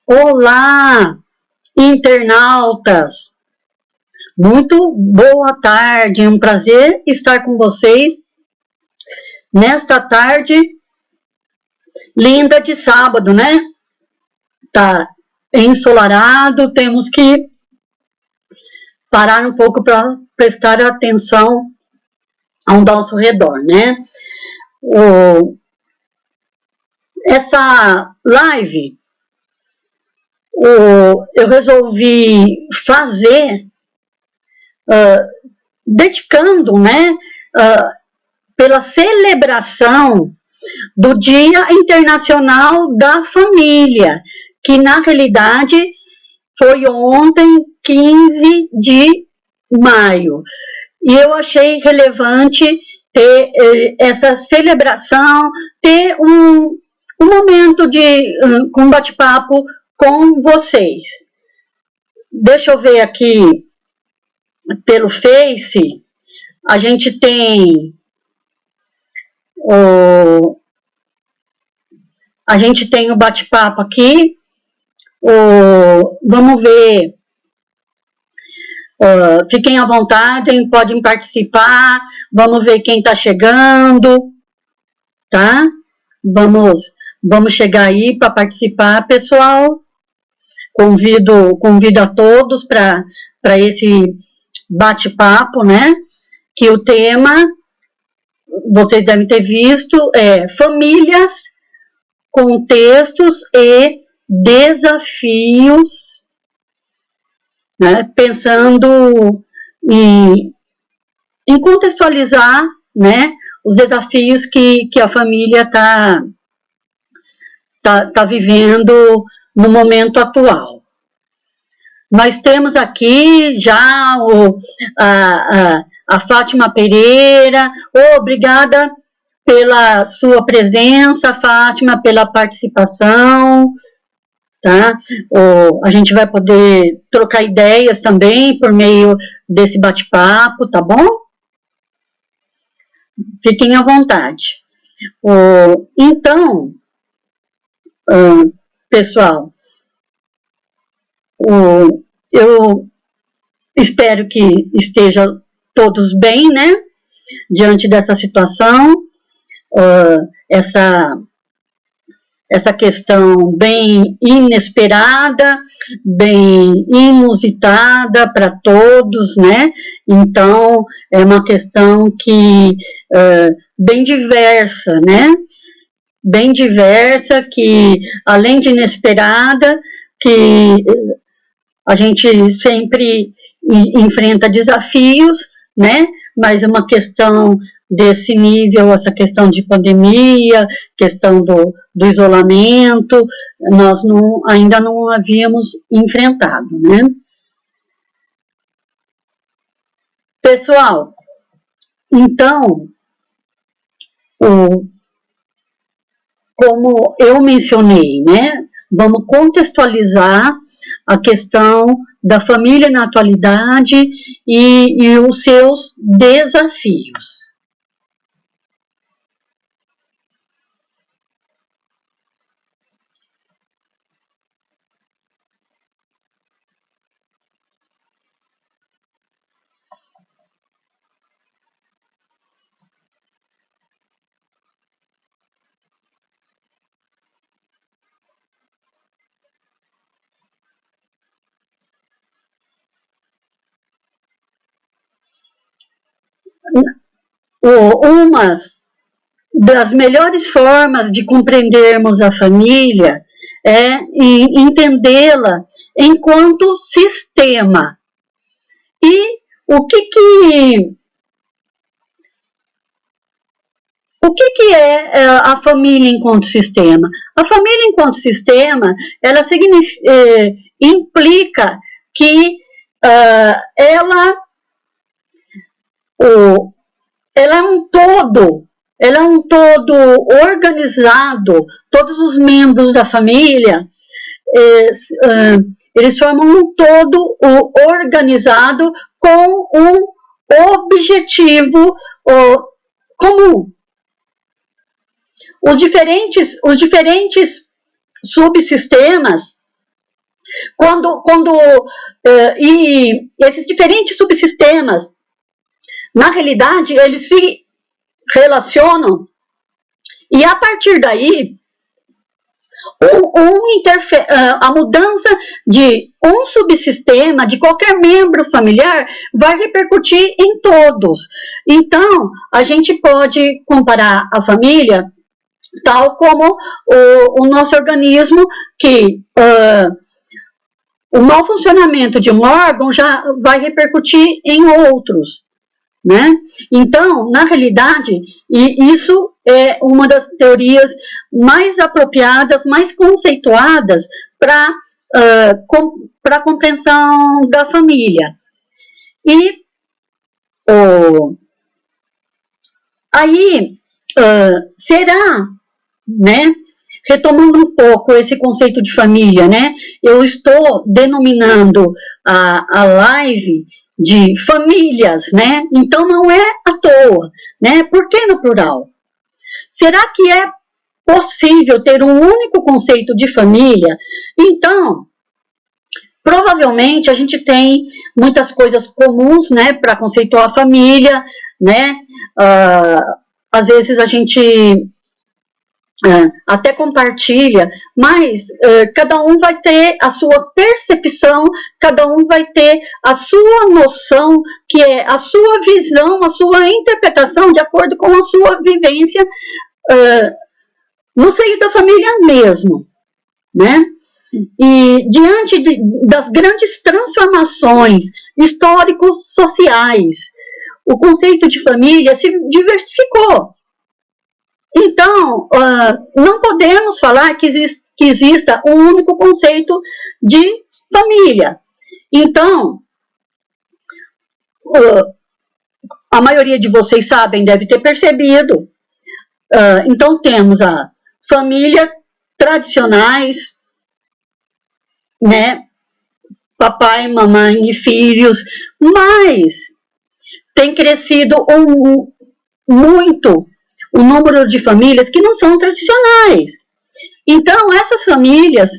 Olá, internautas! Muito boa tarde, é um prazer estar com vocês nesta tarde linda de sábado, né? Tá ensolarado, temos que parar um pouco para prestar atenção ao nosso redor, né? Essa live eu resolvi fazer dedicando, né, pela celebração do Dia Internacional da Família, que na realidade foi ontem, 15 de maio. E eu achei relevante ter essa celebração, ter um momento com bate-papo com vocês. Deixa eu ver aqui pelo Face, a gente tem o bate-papo aqui. Vamos ver. Fiquem à vontade, podem participar. Vamos ver quem está chegando, tá? Vamos chegar aí para participar, pessoal. Convido a todos para esse bate-papo, né? Que o tema, vocês devem ter visto, é famílias, contextos e desafios, né? Pensando em contextualizar, né, os desafios que a família está vivendo no momento atual. Nós temos aqui já a Fátima Pereira. Obrigada pela sua presença, Fátima, pela participação. Tá? A gente vai poder trocar ideias também por meio desse bate-papo, tá bom? Fiquem à vontade. Então, pessoal, eu espero que estejam todos bem, né? Diante dessa situação, essa questão bem inesperada, bem inusitada para todos, né? Então, é uma questão que bem diversa, né? Bem diversa, que além de inesperada, que a gente sempre enfrenta desafios, né? Mas é uma questão desse nível, essa questão de pandemia, questão do isolamento, nós ainda não havíamos enfrentado, né? Pessoal, então, como eu mencionei, né? Vamos contextualizar a questão da família na atualidade e os seus desafios. Uma das melhores formas de compreendermos a família é entendê-la enquanto sistema. E o que é a família enquanto sistema? A família enquanto sistema, ela implica que ela é um todo organizado, todos os membros da família, eles formam um todo organizado com um objetivo comum. Os diferentes subsistemas, e esses diferentes subsistemas, na realidade, eles se relacionam e, a partir daí, a mudança de um subsistema, de qualquer membro familiar, vai repercutir em todos. Então, a gente pode comparar a família tal como o nosso organismo, que o mau funcionamento de um órgão já vai repercutir em outros. Né? Então, na realidade, isso é uma das teorias mais apropriadas, mais conceituadas para a compreensão da família. E aí, será, né? Retomando um pouco esse conceito de família, né? Eu estou denominando a live de famílias, né? Então não é à toa, né? Por que no plural? Será que é possível ter um único conceito de família? Então, provavelmente a gente tem muitas coisas comuns, né? Para conceituar a família, né? Às vezes a gente até compartilha, mas cada um vai ter a sua percepção, cada um vai ter a sua noção, que é a sua visão, a sua interpretação de acordo com a sua vivência no seio da família mesmo, né? E diante das grandes transformações históricos sociais, o conceito de família se diversificou. Então, não podemos falar que exista um único conceito de família. Então, a maioria de vocês sabem, deve ter percebido. Então, temos a família tradicionais, né? Papai, mamãe e filhos, mas tem crescido muito o número de famílias que não são tradicionais. Então, essas famílias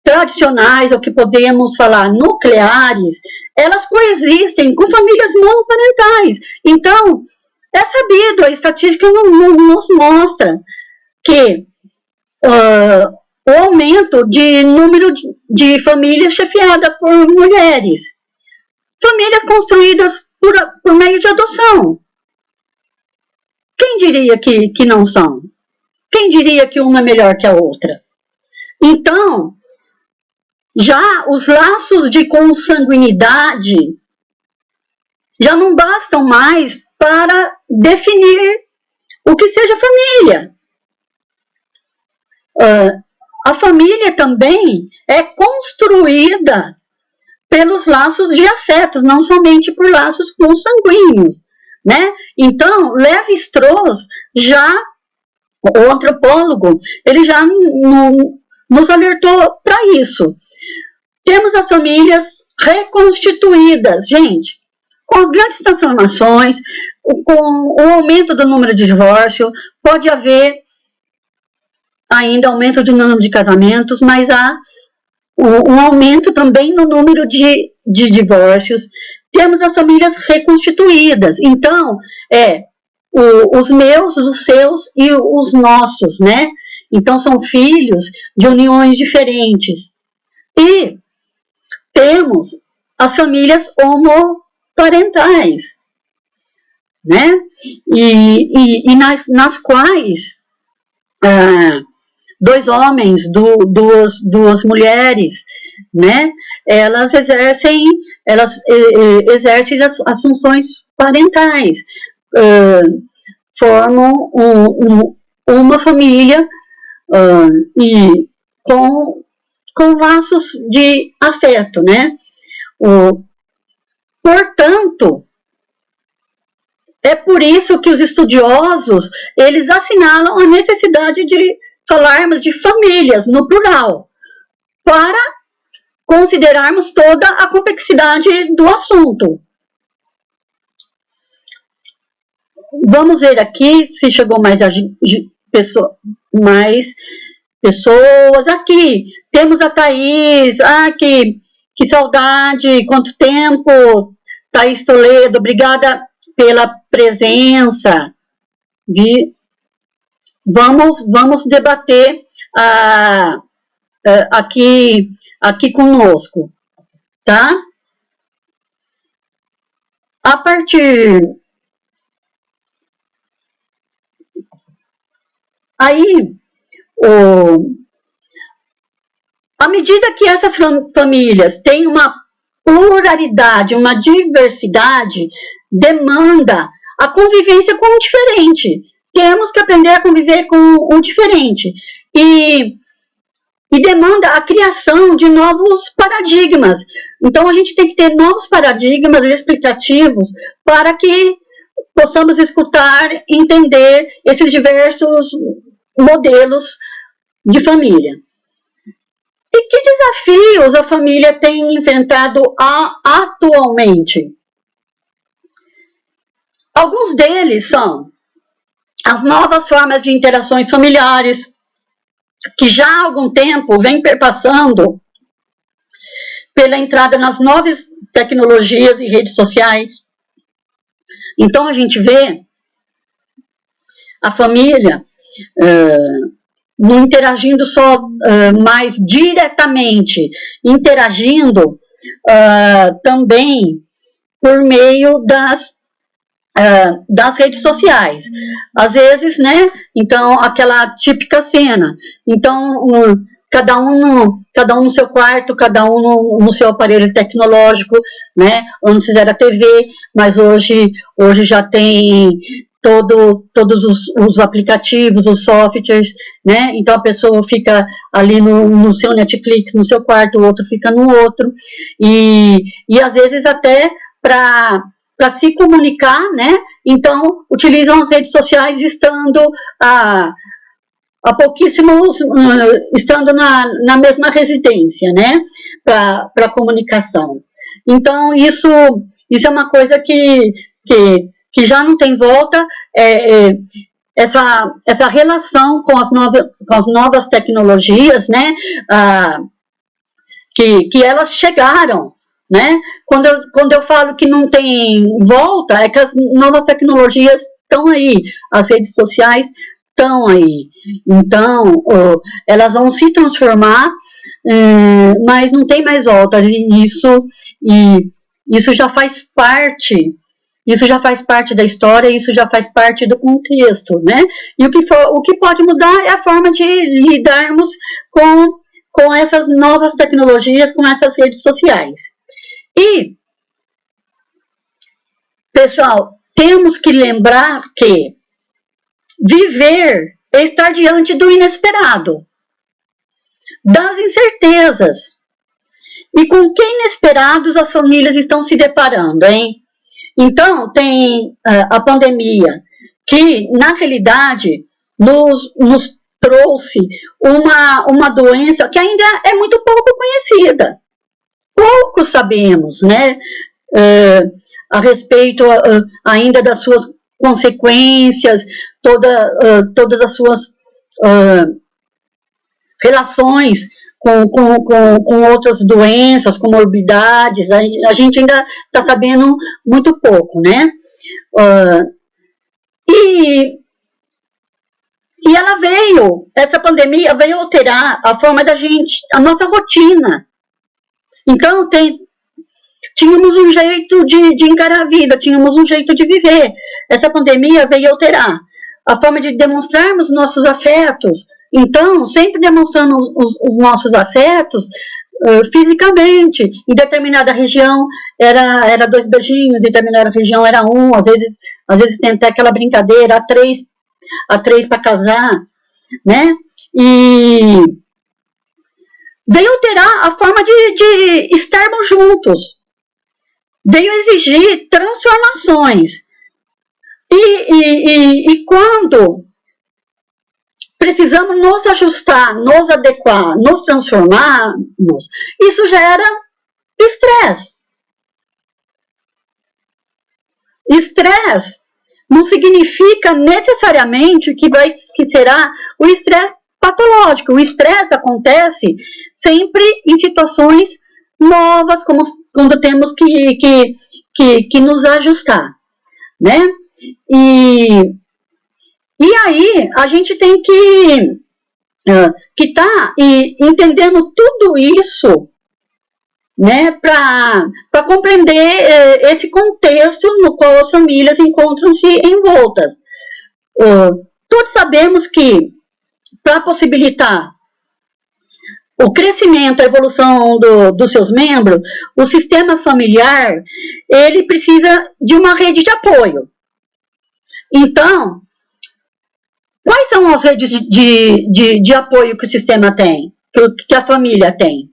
tradicionais, ou que podemos falar nucleares, elas coexistem com famílias monoparentais. Então, é sabido, a estatística nos mostra que o aumento de número de famílias chefiadas por mulheres, famílias construídas por meio de adoção. Quem diria que não são? Quem diria que uma é melhor que a outra? Então, já os laços de consanguinidade já não bastam mais para definir o que seja família. A família também é construída pelos laços de afetos, não somente por laços consanguíneos, né? Então, Lévi-Strauss, o antropólogo, ele já nos alertou para isso. Temos as famílias reconstituídas, gente, com as grandes transformações, com o aumento do número de divórcio, pode haver ainda aumento do número de casamentos, mas há um aumento também no número de divórcios. Temos as famílias reconstituídas, então, os meus, os seus e os nossos, né? Então, são filhos de uniões diferentes. E temos as famílias homoparentais, né? E nas quais dois homens, duas mulheres, né? Elas exercem as funções parentais, formam uma família e com laços de afeto, né? Portanto, é por isso que os estudiosos, eles assinalam a necessidade de falarmos de famílias, no plural, para considerarmos toda a complexidade do assunto. Vamos ver aqui se chegou mais pessoas aqui. Temos a Thaís, que saudade, quanto tempo, Thaís Toledo, obrigada pela presença. Vamos debater aqui conosco, tá? A partir aí, à medida que essas famílias têm uma pluralidade, uma diversidade, demanda a convivência com o diferente. Temos que aprender a conviver com o diferente. E demanda a criação de novos paradigmas. Então, a gente tem que ter novos paradigmas explicativos para que possamos escutar, entender esses diversos modelos de família. E que desafios a família tem enfrentado atualmente? Alguns deles são as novas formas de interações familiares, que já há algum tempo vem perpassando pela entrada nas novas tecnologias e redes sociais. Então, a gente vê a família não interagindo só mais diretamente, interagindo também por meio das redes sociais. Às vezes, né? Então, aquela típica cena. Então, cada um no seu quarto, cada um no seu aparelho tecnológico, né? Antes era TV, mas hoje já tem todos os aplicativos, os softwares, né? Então a pessoa fica ali no seu Netflix, no seu quarto, o outro fica no outro, e às vezes até para se comunicar, né? Então utilizam as redes sociais estando a pouquíssimos, estando na mesma residência, né? Para comunicação. Então isso é uma coisa que já não tem volta, essa relação com as novas tecnologias, né, que elas chegaram, né? Quando eu falo que não tem volta, é que as novas tecnologias estão aí, as redes sociais estão aí. Então, elas vão se transformar, mas não tem mais volta. Isso já faz parte. Isso já faz parte da história, isso já faz parte do contexto, né? E o que pode mudar é a forma de lidarmos com essas novas tecnologias, com essas redes sociais. E, pessoal, temos que lembrar que viver é estar diante do inesperado, das incertezas. E com que inesperados as famílias estão se deparando, hein? Então, tem a pandemia, que, na realidade, nos trouxe uma doença que ainda é muito pouco conhecida. Pouco sabemos, né? A respeito ainda das suas consequências, todas as suas relações com outras doenças, comorbidades. A gente ainda está sabendo muito pouco, né? E essa pandemia veio alterar a forma da gente, a nossa rotina. Então, tínhamos um jeito de encarar a vida, tínhamos um jeito de viver. Essa pandemia veio alterar a forma de demonstrarmos nossos afetos. Então, sempre demonstrando os nossos afetos fisicamente. Em determinada região era 2 beijinhos, em determinada região era 1, às vezes tem até aquela brincadeira, a três para casar, né? E veio alterar a forma de estarmos juntos. Veio exigir transformações. E quando precisamos nos ajustar, nos adequar, nos transformarmos, isso gera estresse. Estresse não significa necessariamente que será o estresse patológico. O estresse acontece sempre em situações novas, como quando temos que nos ajustar, né? E aí a gente tem que estar entendendo tudo isso, né, para compreender esse contexto no qual as famílias encontram-se envoltas. Todos sabemos que, para possibilitar o crescimento, a evolução dos seus membros, o sistema familiar, ele precisa de uma rede de apoio. Então, quais são as redes de apoio que o sistema tem, que a família tem?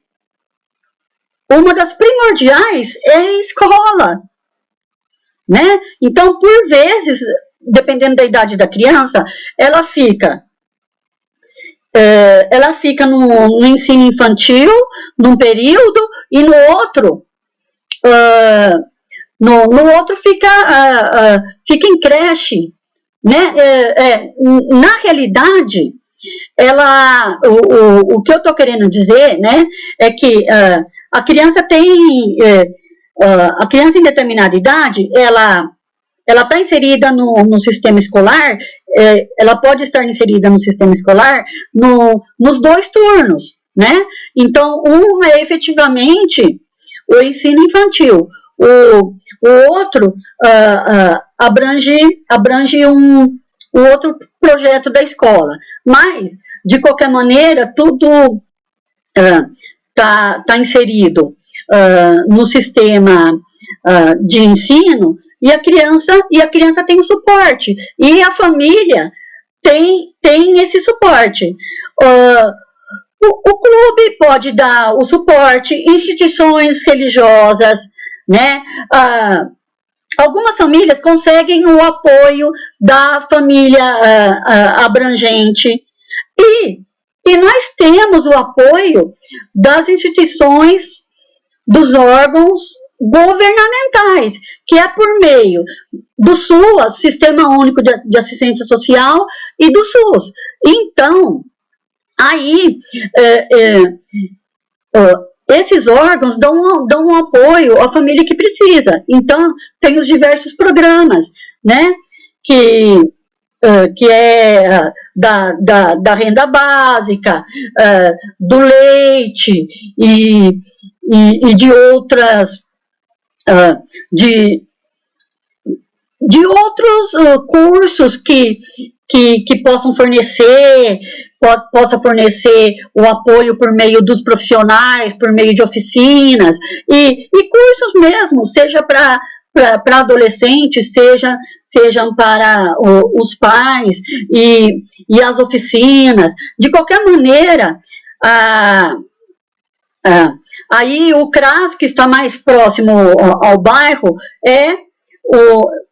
Uma das primordiais é a escola, né? Então, por vezes, dependendo da idade da criança, ela fica no ensino infantil, num período, e no outro fica em creche, né? Na realidade, o que eu estou querendo dizer, né, é que a criança a criança em determinada idade, ela está inserida no sistema escolar, ela pode estar inserida no sistema escolar nos 2 turnos, né? Então, um é efetivamente o ensino infantil, o outro abrange um outro projeto da escola. Mas, de qualquer maneira, tudo está inserido no sistema de ensino, e a criança tem o suporte, e a família tem esse suporte. O clube pode dar o suporte, instituições religiosas, né? Algumas famílias conseguem o apoio da família abrangente, e nós temos o apoio das instituições, dos órgãos governamentais, que é por meio do SUAS, Sistema Único de Assistência Social, e do SUS. Então, aí esses órgãos dão um apoio à família que precisa. Então, tem os diversos programas, né, que é da renda básica, do leite e de outras, de outros cursos que possam possa fornecer o apoio por meio dos profissionais, por meio de oficinas, e cursos mesmo, seja para para adolescentes, sejam para os pais e as oficinas. De qualquer maneira, aí o CRAS, que está mais próximo ao bairro,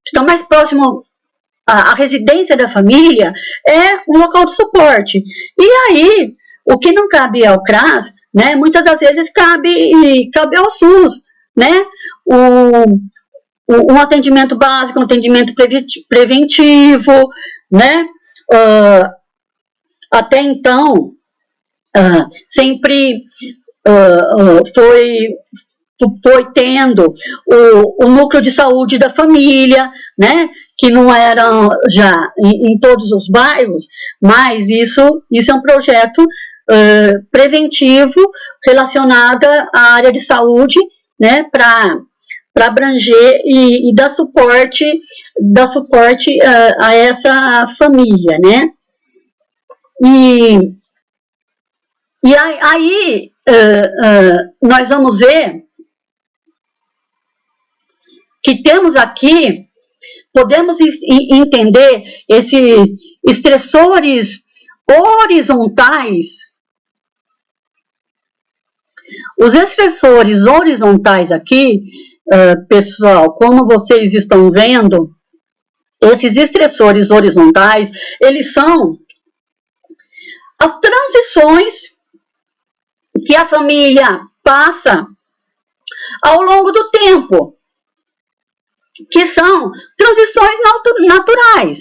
está mais próximo à residência da família, é um local de suporte. E aí, o que não cabe ao CRAS, né, muitas das vezes cabe ao SUS, né? Um atendimento básico, um atendimento preventivo, né? Até então, sempre foi tendo o núcleo de saúde da família, né? Que não eram já em todos os bairros, mas isso é um projeto preventivo relacionado à área de saúde, né? Para abranger e dar suporte a essa família, né? E aí nós vamos ver que temos aqui, podemos entender esses estressores horizontais. Os estressores horizontais aqui, pessoal, como vocês estão vendo, esses estressores horizontais, eles são as transições que a família passa ao longo do tempo, que são transições naturais.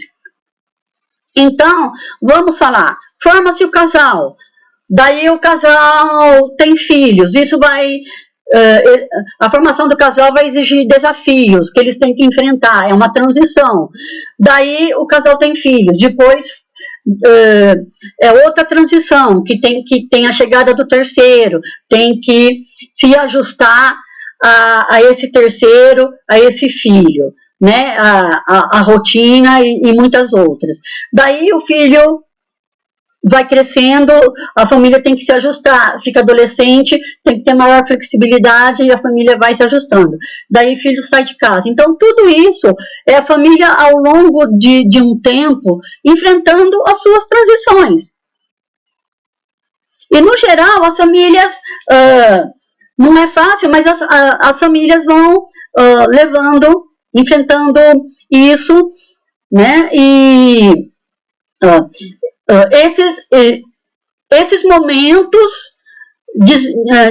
Então, vamos falar, forma-se o casal, daí o casal tem filhos, isso vai... a formação do casal vai exigir desafios que eles têm que enfrentar, é uma transição. Daí o casal tem filhos, depois é outra transição, que tem a chegada do terceiro, tem que se ajustar a esse terceiro, a esse filho, né? A rotina e muitas outras. Daí o filho vai crescendo, a família tem que se ajustar, fica adolescente, tem que ter maior flexibilidade e a família vai se ajustando. Daí filho sai de casa. Então tudo isso é a família ao longo de um tempo enfrentando as suas transições. E no geral as famílias, não é fácil, mas as famílias vão enfrentando isso, né? E esses momentos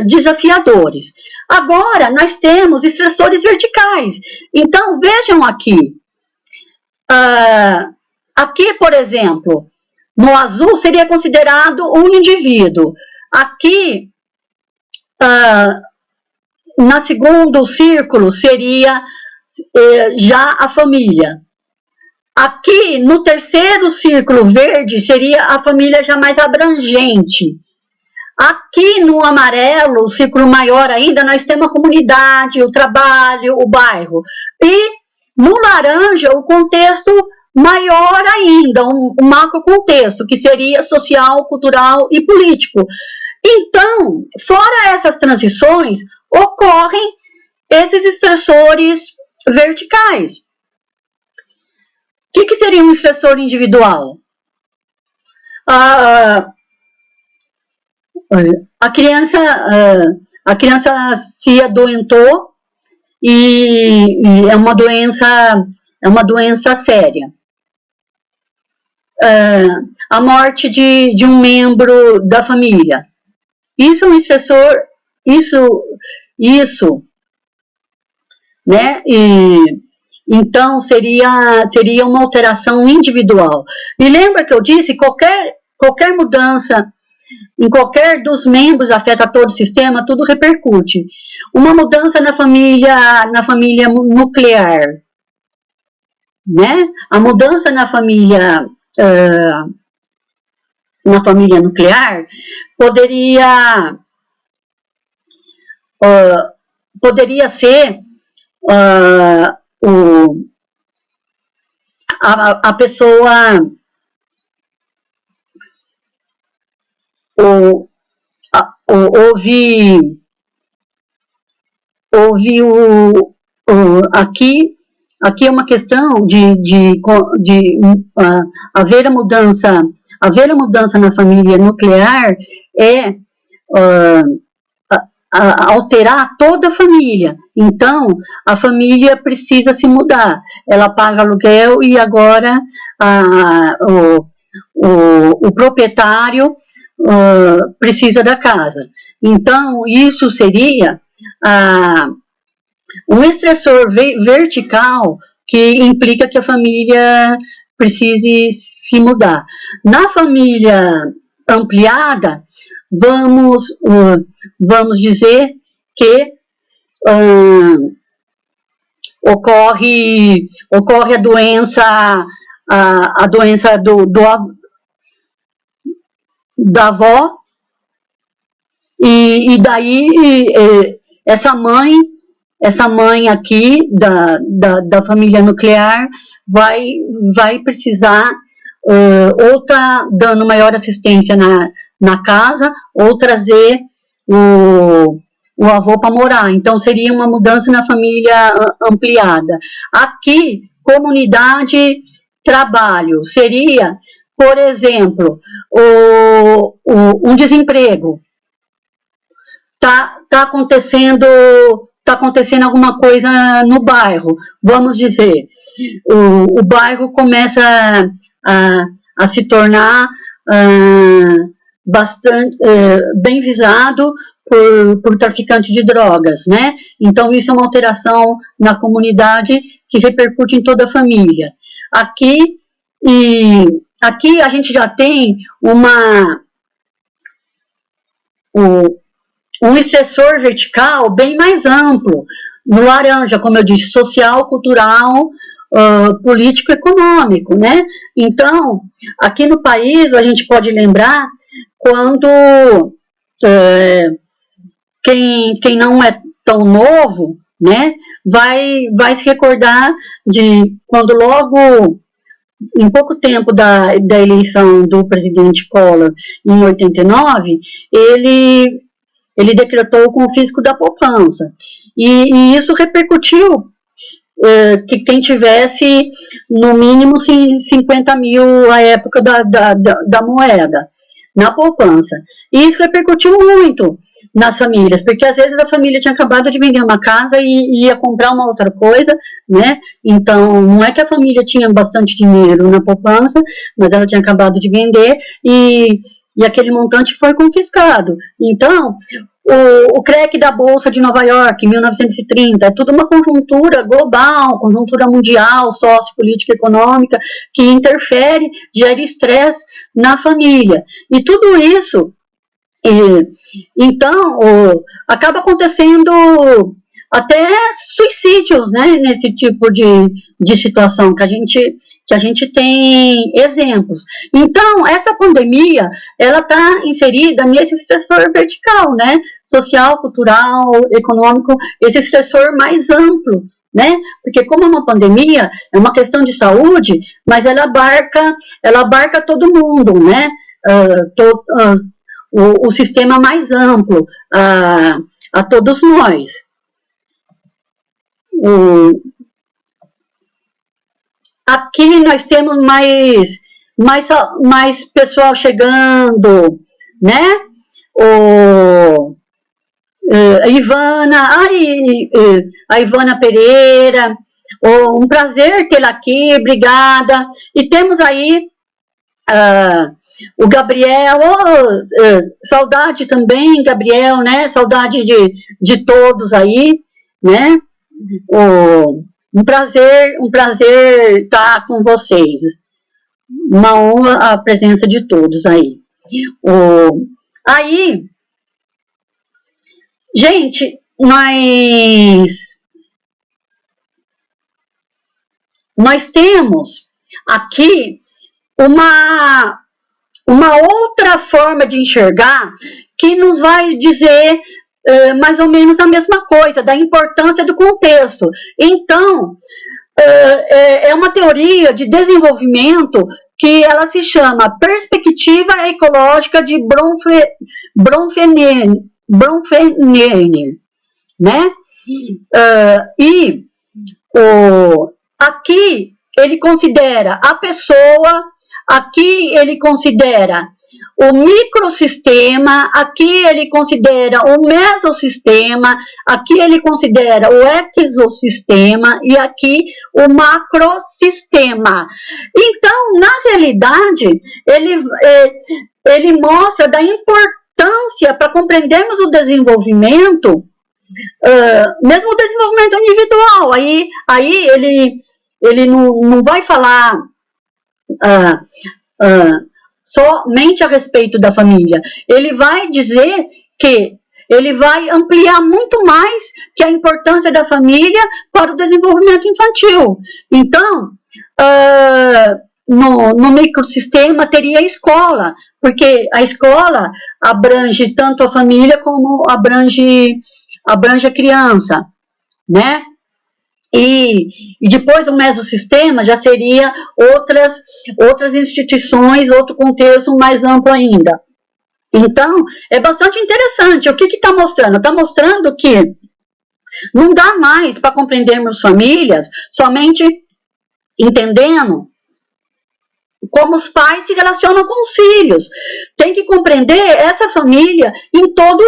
desafiadores. Agora, nós temos estressores verticais. Então, vejam aqui. Aqui, por exemplo, no azul seria considerado um indivíduo. Aqui, na segundo círculo, seria já a família. Aqui, no terceiro círculo verde, seria a família já mais abrangente. Aqui no amarelo, o círculo maior ainda, nós temos a comunidade, o trabalho, o bairro. E no laranja, o contexto maior ainda, um macro contexto, que seria social, cultural e político. Então, fora essas transições, ocorrem esses estressores verticais. O que seria um estressor individual? A criança se adoentou e é uma doença séria. A morte de um membro da família. Isso é um estressor, né? Então, seria uma alteração individual. E lembra que eu disse, qualquer mudança em qualquer dos membros afeta todo o sistema, tudo repercute. Uma mudança na família nuclear, né? A mudança na família nuclear poderia ser a pessoa houve aqui é uma questão de haver a mudança na família nuclear é alterar toda a família. Então, a família precisa se mudar. Ela paga aluguel e agora o proprietário precisa da casa. Então, isso seria um estressor vertical que implica que a família precise se mudar. Na família ampliada, vamos dizer que ocorre a doença da avó, e daí essa mãe aqui da família nuclear vai precisar ou tá dando maior assistência na casa, ou trazer o avô para morar. Então, seria uma mudança na família ampliada. Aqui, comunidade, trabalho, seria, por exemplo, um desemprego. Tá acontecendo alguma coisa no bairro, vamos dizer, o bairro começa a se tornar bastante bem visado por traficante de drogas, né? Então, isso é uma alteração na comunidade que repercute em toda a família. Aqui a gente já tem um estressor vertical bem mais amplo, no laranja, como eu disse, social, cultural, político, econômico, né? Então, aqui no país, a gente pode lembrar quando quem não é tão novo, né, vai se recordar de quando logo, em pouco tempo da eleição do presidente Collor, em 89, ele decretou o confisco da poupança. E isso repercutiu que quem tivesse no mínimo 50 mil à época da moeda na poupança. E isso repercutiu muito nas famílias, porque às vezes a família tinha acabado de vender uma casa e ia comprar uma outra coisa, né? Então, não é que a família tinha bastante dinheiro na poupança, mas ela tinha acabado de vender e aquele montante foi confiscado. Então, o crack da Bolsa de Nova York, em 1930, é tudo uma conjuntura global, conjuntura mundial, sociopolítica, econômica, que interfere, gera estresse na família. E tudo isso, então, acaba acontecendo até suicídios, né, nesse tipo de situação, que a gente tem exemplos. Então, essa pandemia, ela está inserida nesse estressor vertical, né, social, cultural, econômico, esse estressor mais amplo, né, porque como é uma pandemia, é uma questão de saúde, mas ela abarca todo mundo, né, o sistema mais amplo, a todos nós. Aqui nós temos mais pessoal chegando, né? A Ivana Pereira, um prazer tê-la aqui, obrigada. E temos aí o Gabriel, saudade também, Gabriel, né? Saudade de todos aí, né? Um prazer estar com vocês. Uma honra a presença de todos aí. Aí, gente, nós temos aqui uma outra forma de enxergar que nos vai dizer mais ou menos a mesma coisa, da importância do contexto. Então, é uma teoria de desenvolvimento que ela se chama Perspectiva Ecológica de Bronfenner, né? E Aqui ele considera a pessoa, aqui ele considera o microsistema, aqui ele considera o mesossistema, aqui ele considera o exossistema e aqui o macrosistema. Então, na realidade, ele mostra da importância para compreendermos o desenvolvimento, mesmo o desenvolvimento individual. Aí ele não vai falar somente a respeito da família. Ele vai dizer que ele vai ampliar muito mais que a importância da família para o desenvolvimento infantil. Então, no microsistema teria a escola, porque a escola abrange tanto a família como abrange a criança, né? E depois o mesossistema já seria outras instituições, outro contexto mais amplo ainda. Então, é bastante interessante. O que está mostrando? Está mostrando que não dá mais para compreendermos famílias somente entendendo como os pais se relacionam com os filhos. Tem que compreender essa família em todo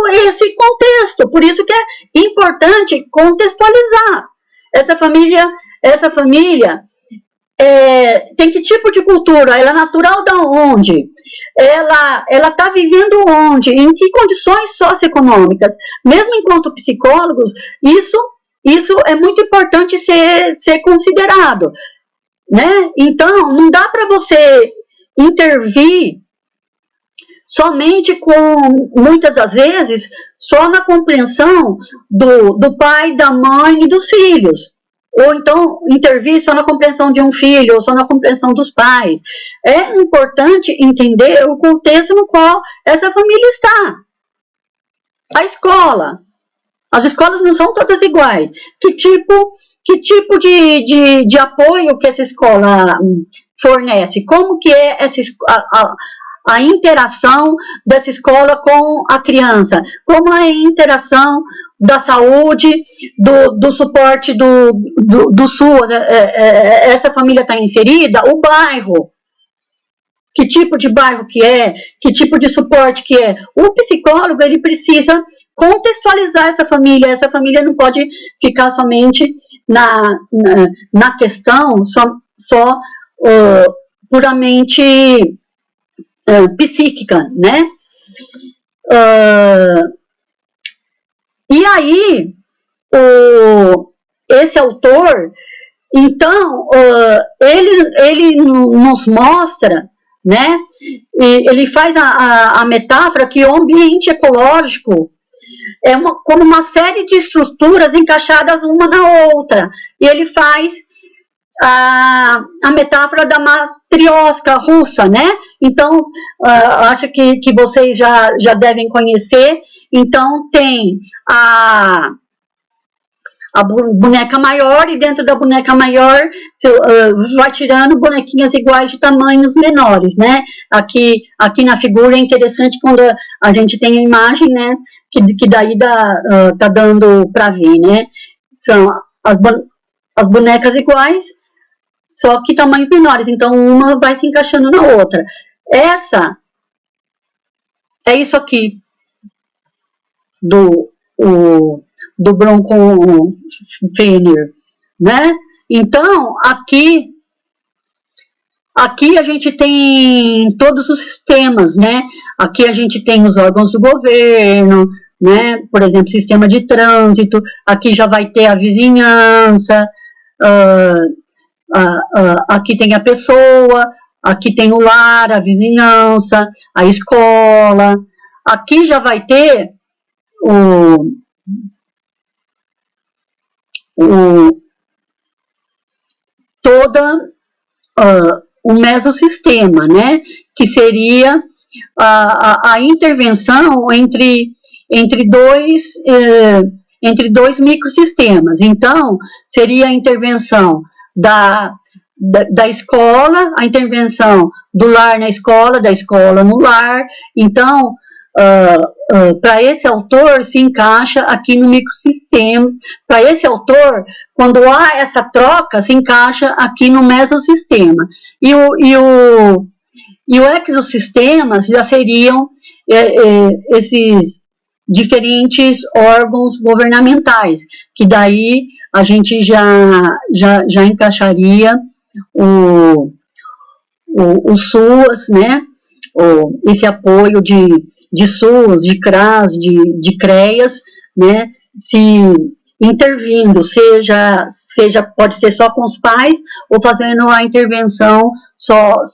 esse contexto. Por isso que é importante contextualizar. Essa família tem que tipo de cultura? Ela é natural da onde? Ela está vivendo onde? Em que condições socioeconômicas? Mesmo enquanto psicólogos, isso é muito importante ser considerado. Né? Então, não dá para você intervir somente muitas das vezes, só na compreensão do pai, da mãe e dos filhos. Ou então, intervir só na compreensão de um filho, ou só na compreensão dos pais. É importante entender o contexto no qual essa família está. A escola. As escolas não são todas iguais. Que tipo de apoio que essa escola fornece? Como que é a interação dessa escola com a criança? Como é a interação da saúde, do suporte do SUS? Essa família está inserida? O bairro. Que tipo de bairro que é? Que tipo de suporte que é? O psicólogo, ele precisa contextualizar essa família não pode ficar somente na questão só puramente psíquica, né? E aí, esse autor, então, ele nos mostra, né? Ele faz a metáfora que o ambiente ecológico é como uma série de estruturas encaixadas uma na outra. E ele faz a metáfora da matriosca russa, né? Então, acho que vocês já devem conhecer. Então, tem a boneca maior, e dentro da boneca maior vai tirando bonequinhas iguais de tamanhos menores, né? Aqui na figura é interessante quando a gente tem a imagem, né? Que daí tá dando para ver, né? São as bonecas iguais, só que tamanhos menores. Então, uma vai se encaixando na outra. Essa é isso aqui do Bronfenner, né? Então, aqui a gente tem todos os sistemas, né? Aqui a gente tem os órgãos do governo, né? Por exemplo, sistema de trânsito. Aqui já vai ter a vizinhança. Aqui tem a pessoa. Aqui tem o lar, a vizinhança, a escola. Aqui já vai ter o mesossistema, né? Que seria a intervenção entre dois microsistemas. Então, seria a intervenção da escola, a intervenção do lar na escola, da escola no lar. Então, para esse autor se encaixa aqui no microsistema, para esse autor, quando há essa troca, se encaixa aqui no mesossistema. E o exossistema já seriam esses diferentes órgãos governamentais, que daí a gente já encaixaria o SUAS, né? Esse apoio de SUAS, de CRAS, de CREAS, né? Se intervindo, pode ser só com os pais ou fazendo a intervenção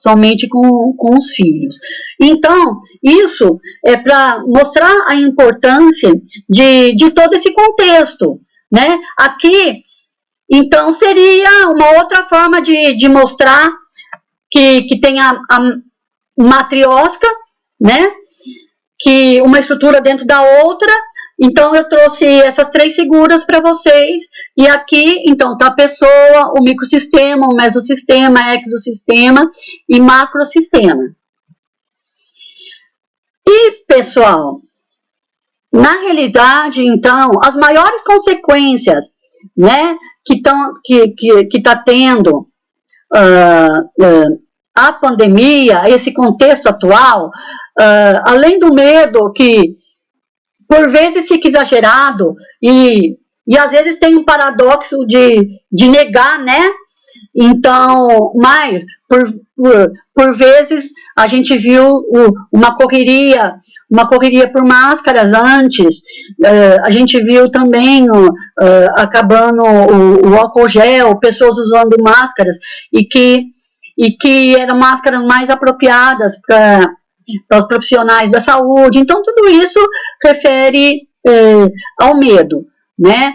somente com os filhos. Então, isso é para mostrar a importância de todo esse contexto, né? Aqui, então, seria uma outra forma de mostrar que tem a matriosca, né? Que uma estrutura dentro da outra. Então, eu trouxe essas 3 figuras para vocês. E aqui, então, está a pessoa, o microsistema, o mesossistema, exossistema e macrosistema. E, pessoal, na realidade, então, as maiores consequências, né, que está tendo a pandemia, esse contexto atual, além do medo que por vezes fica exagerado e às vezes tem um paradoxo de negar, né? Então, mas por vezes a gente viu uma correria por máscaras antes, a gente viu também acabando o álcool gel, pessoas usando máscaras e que eram máscaras mais apropriadas para os profissionais da saúde. Então, tudo isso refere ao medo, né?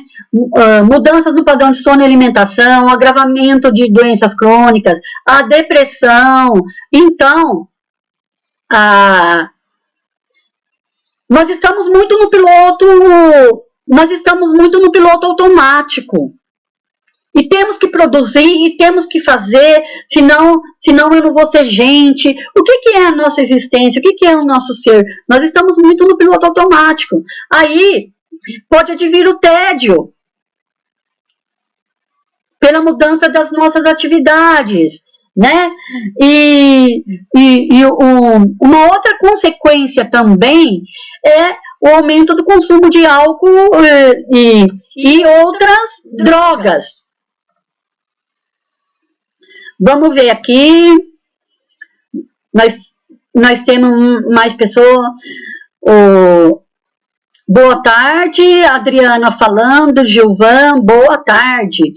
Mudanças no padrão de sono e alimentação, agravamento de doenças crônicas, a depressão. Então, nós estamos muito no piloto automático. E temos que produzir, e temos que fazer, senão eu não vou ser gente. O que é a nossa existência? O que é o nosso ser? Nós estamos muito no piloto automático. Aí pode advir o tédio pela mudança das nossas atividades, né? E uma outra consequência também é o aumento do consumo de álcool e outras drogas. Vamos ver aqui. Nós temos mais pessoas. Boa tarde, Adriana falando. Gilvan, boa tarde,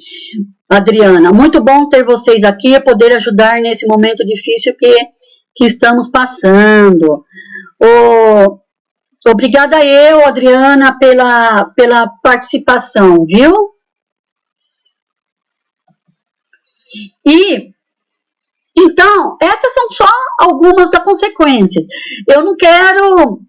Adriana. Muito bom ter vocês aqui e poder ajudar nesse momento difícil que estamos passando. Obrigada Adriana, pela participação, viu? E então, essas são só algumas das consequências. Eu não quero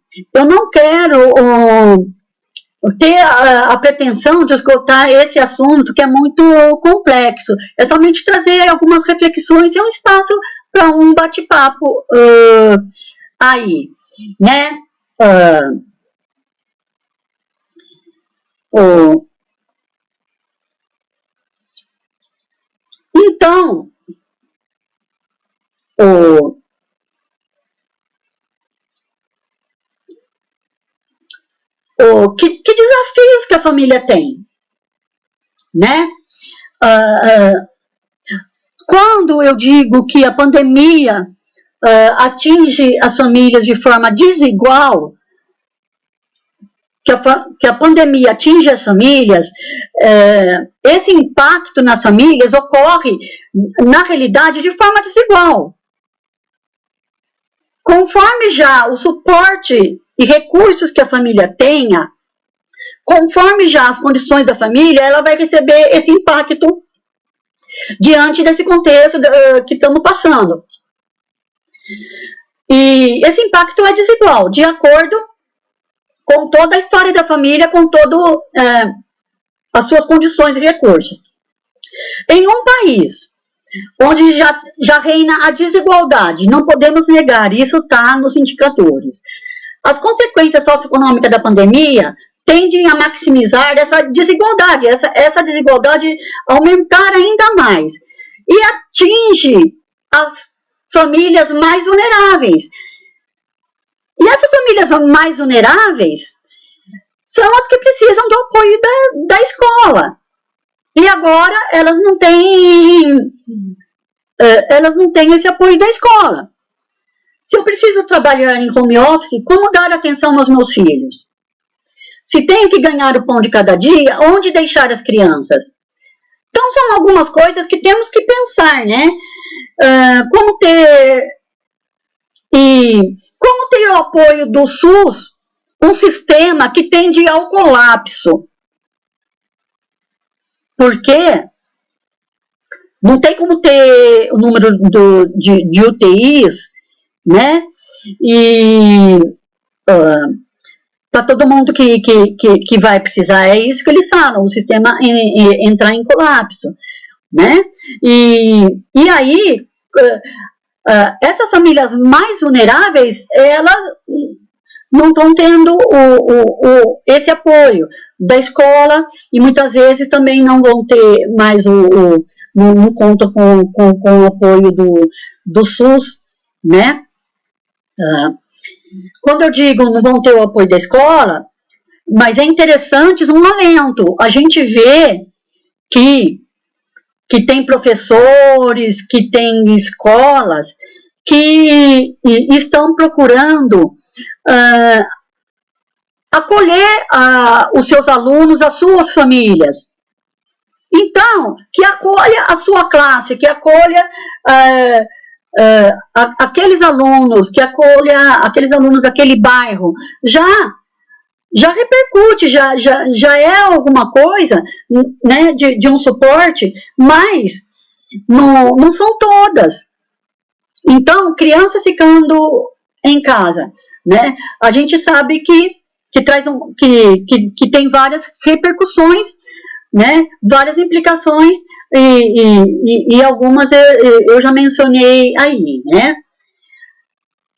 ter a pretensão de esgotar esse assunto que é muito complexo. É somente trazer algumas reflexões e um espaço para um bate-papo aí, né? Então, que desafios que a família tem, né? Quando eu digo que a pandemia atinge as famílias de forma desigual, que a pandemia atinge as famílias, esse impacto nas famílias ocorre, na realidade, de forma desigual. Conforme já o suporte e recursos que a família tenha, conforme já as condições da família, ela vai receber esse impacto diante desse contexto que estamos passando. E esse impacto é desigual, de acordo com toda a história da família, com todo as suas condições e recursos. Em um país onde já reina a desigualdade, não podemos negar, isso está nos indicadores. As consequências socioeconômicas da pandemia tendem a maximizar essa desigualdade, essa desigualdade aumentar ainda mais. E atinge as famílias mais vulneráveis. E essas famílias mais vulneráveis são as que precisam do apoio da escola. E agora elas não têm esse apoio da escola. Se eu preciso trabalhar em home office, como dar atenção aos meus filhos? Se tenho que ganhar o pão de cada dia, onde deixar as crianças? Então são algumas coisas que temos que pensar, né? Como ter o apoio do SUS, um sistema que tende ao colapso. Porque não tem como ter o número de UTIs, né? E para todo mundo que vai precisar, é isso que eles falam, o sistema entrar em colapso, né? E aí, essas famílias mais vulneráveis, elas não estão tendo esse apoio da escola e muitas vezes também não vão ter mais não contam com o apoio do SUS, né? Quando eu digo não vão ter o apoio da escola, mas é interessante, um alento. A gente vê que tem professores, que tem escolas que estão procurando acolher os seus alunos, as suas famílias. Então, que acolha a sua classe, que acolha aqueles alunos, que acolha aqueles alunos daquele bairro, já repercute, já é alguma coisa, né, de um suporte, mas não são todas. Então, crianças ficando em casa, né, a gente sabe que traz que tem várias repercussões, né, várias implicações, e algumas eu já mencionei aí, né.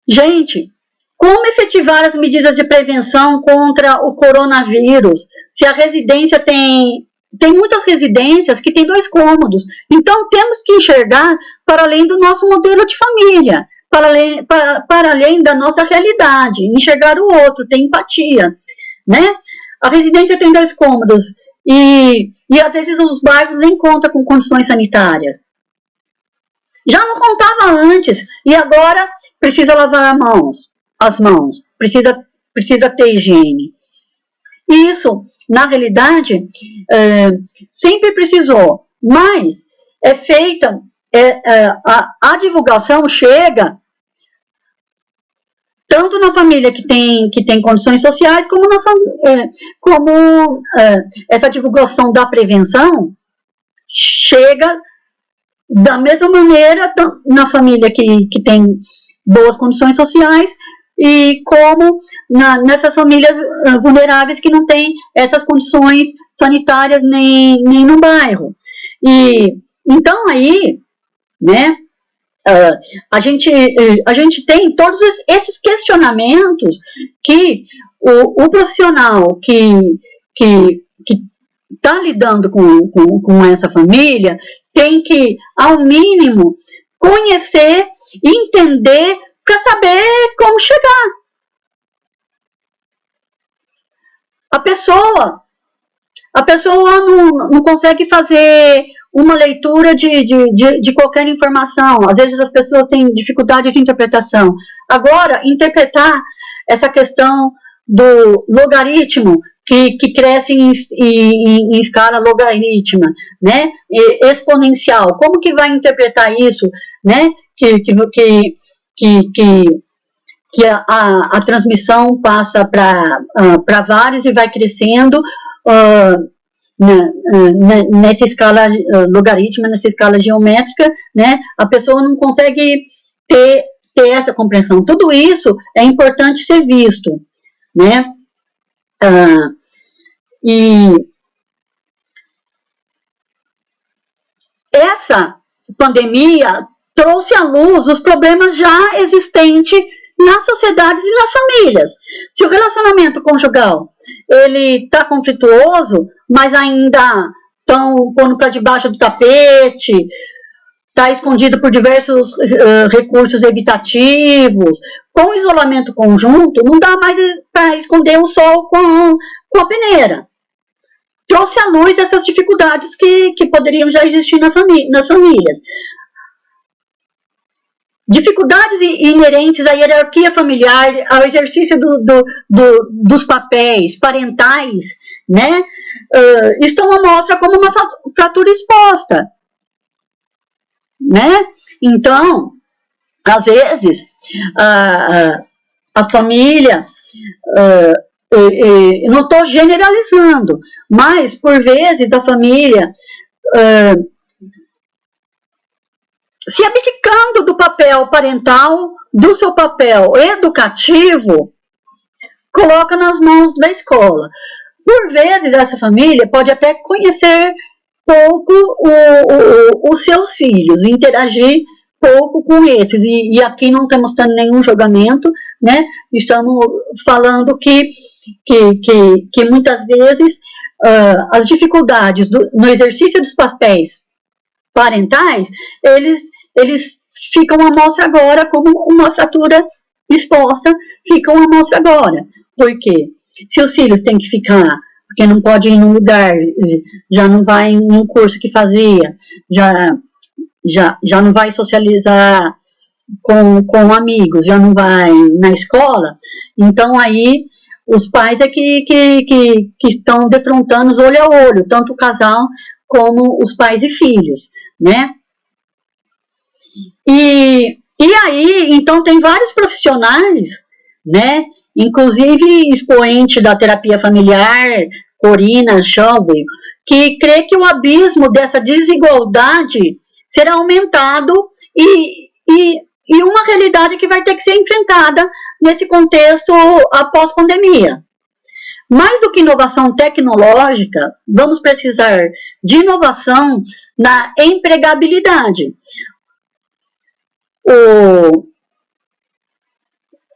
Gente, como efetivar as medidas de prevenção contra o coronavírus? Se a residência tem muitas residências que têm 2 cômodos, então temos que enxergar para além do nosso modelo de família, para além da nossa realidade, enxergar o outro, ter empatia, né? A residência tem 2 cômodos e às vezes os bairros nem contam com condições sanitárias. Já não contava antes e agora precisa lavar as mãos, precisa ter higiene. E isso, na realidade, sempre precisou, mas é feita, a divulgação chega tanto na família que tem condições sociais, como essa divulgação da prevenção chega da mesma maneira na família que tem boas condições sociais e como nessas famílias vulneráveis que não têm essas condições sanitárias nem no bairro. E então aí, né, a gente tem todos esses questionamentos que o profissional que está lidando com essa família tem que, ao mínimo, conhecer, entender, para saber como chegar. A pessoa não consegue fazer uma leitura de qualquer informação. Às vezes as pessoas têm dificuldade de interpretação. Agora, interpretar essa questão do logaritmo, que cresce em escala logarítmica, né? Exponencial. Como que vai interpretar isso, né? Que a transmissão passa para vários e vai crescendo nessa escala logarítmica, nessa escala geométrica, né? A pessoa não consegue ter essa compreensão. Tudo isso é importante ser visto, né? E essa pandemia trouxe à luz os problemas já existentes nas sociedades e nas famílias. Se o relacionamento conjugal ele está conflituoso, mas ainda estão pondo para debaixo do tapete, está escondido por diversos recursos evitativos, com isolamento conjunto, não dá mais para esconder o sol com a peneira. Trouxe à luz essas dificuldades que poderiam já existir nas famílias. Dificuldades inerentes à hierarquia familiar, ao exercício dos papéis parentais, né, estão à mostra como uma fratura exposta. Né? Então, às vezes, a família, não estou generalizando, mas, por vezes, a família se abdicando do papel parental, do seu papel educativo, coloca nas mãos da escola. Por vezes, essa família pode até conhecer pouco os seus filhos, interagir pouco com esses. E aqui não estamos tendo nenhum julgamento, né? Estamos falando que muitas vezes as dificuldades no exercício dos papéis parentais, eles ficam à mostra agora como uma fratura exposta, ficam à mostra agora. Por quê? Se os filhos têm que ficar, porque não pode ir num lugar, já não vai em um curso que fazia, já não vai socializar com amigos, já não vai na escola, então aí os pais é que estão defrontando os olho a olho, tanto o casal como os pais e filhos, né? E aí, então, tem vários profissionais, né? Inclusive expoente da terapia familiar, Corina Schauble, que crê que o abismo dessa desigualdade será aumentado e uma realidade que vai ter que ser enfrentada nesse contexto após pandemia. Mais do que inovação tecnológica, vamos precisar de inovação na empregabilidade.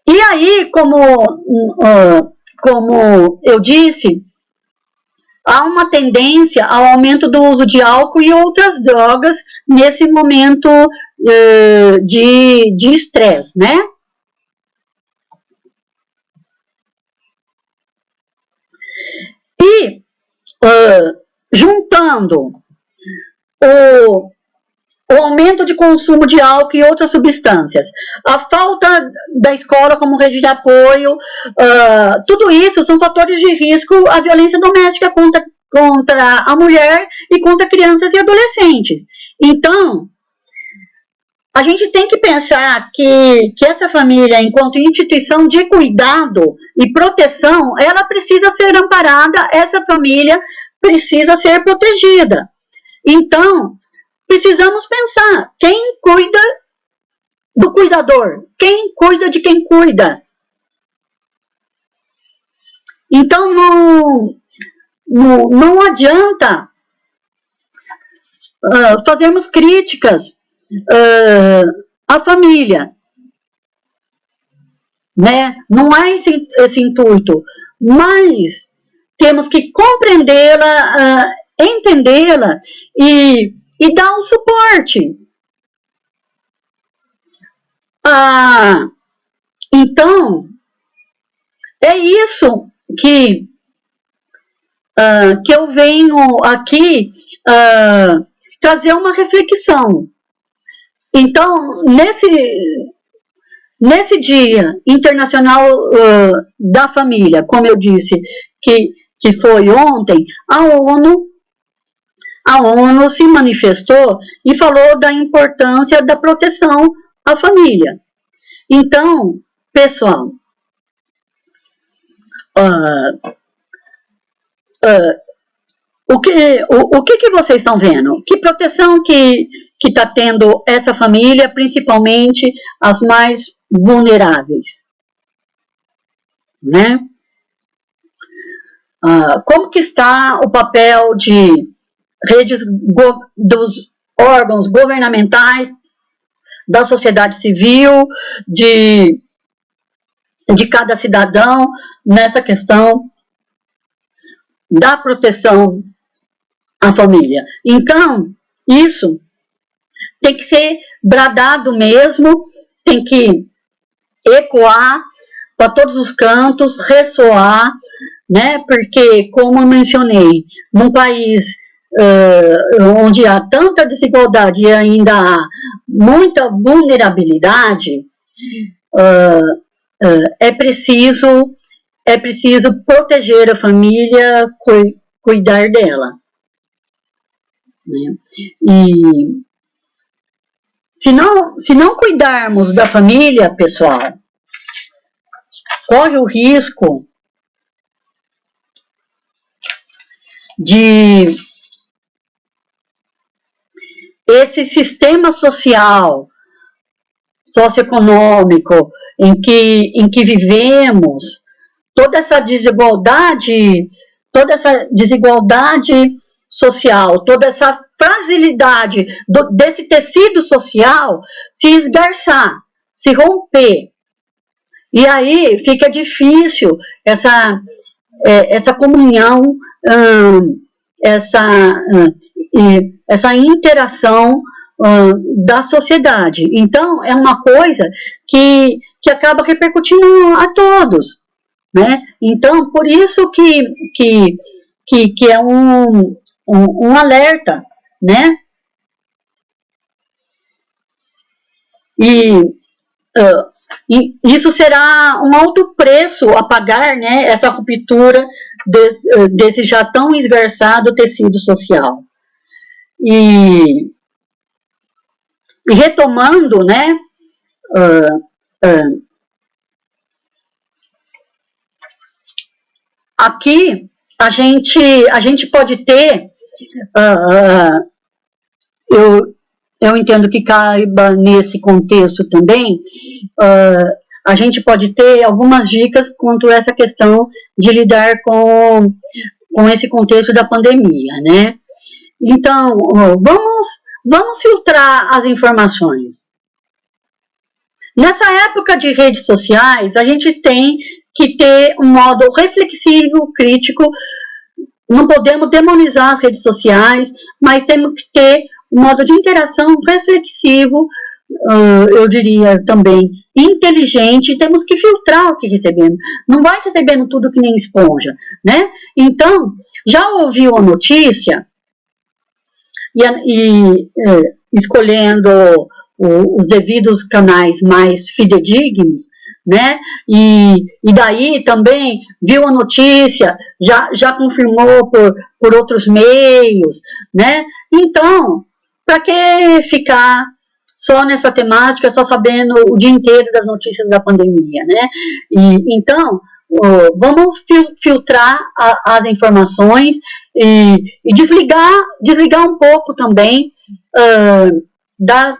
E aí, como eu disse, há uma tendência ao aumento do uso de álcool e outras drogas nesse momento de estresse, né? E juntando o aumento de consumo de álcool e outras substâncias, a falta da escola como rede de apoio, tudo isso são fatores de risco à violência doméstica contra a mulher e contra crianças e adolescentes. Então, a gente tem que pensar que essa família, enquanto instituição de cuidado e proteção, ela precisa ser amparada, essa família precisa ser protegida. Então, precisamos pensar, quem cuida do cuidador? Quem cuida de quem cuida? Então, não adianta fazermos críticas à família, né? Não há esse intuito, mas temos que compreendê-la, entendê-la e dar um suporte. Então, é isso que eu venho aqui trazer uma reflexão. Então, nesse Dia Internacional da Família, como eu disse, que foi ontem, a ONU se manifestou e falou da importância da proteção à família. Então, pessoal, o que vocês estão vendo? Que proteção que está tendo essa família, principalmente as mais vulneráveis, né? Como que está o papel de redes dos órgãos governamentais, da sociedade civil, de de cada cidadão nessa questão da proteção à família. Então, isso tem que ser bradado mesmo, tem que ecoar para todos os cantos, ressoar, né? Porque, como eu mencionei, num país onde há tanta desigualdade e ainda há muita vulnerabilidade, é preciso proteger a família, cuidar dela. Né? E se não cuidarmos da família, pessoal, corre o risco de esse sistema social, socioeconômico em que vivemos, toda essa desigualdade social, toda essa fragilidade desse tecido social se esgarçar, se romper. E aí fica difícil essa comunhão, essa interação da sociedade. Então, é uma coisa que acaba repercutindo a todos, né? Então, por isso que é um alerta, né? E isso será um alto preço a pagar, né? Essa ruptura desse já tão esgarçado tecido social. E retomando, né? Aqui a gente pode ter, eu entendo que caiba nesse contexto também, a gente pode ter algumas dicas quanto a essa questão de lidar com esse contexto da pandemia, né? Então, vamos filtrar as informações. Nessa época de redes sociais, a gente tem que ter um modo reflexivo, crítico. Não podemos demonizar as redes sociais, mas temos que ter um modo de interação reflexivo, eu diria também inteligente. Temos que filtrar o que recebemos. Não vai recebendo tudo que nem esponja, né? Então, já ouviu a notícia e escolhendo os devidos canais mais fidedignos, né? E daí também viu a notícia, já confirmou por outros meios, né? Então, para que ficar só nessa temática, só sabendo o dia inteiro das notícias da pandemia, né? E então, vamos filtrar as informações e desligar um pouco também das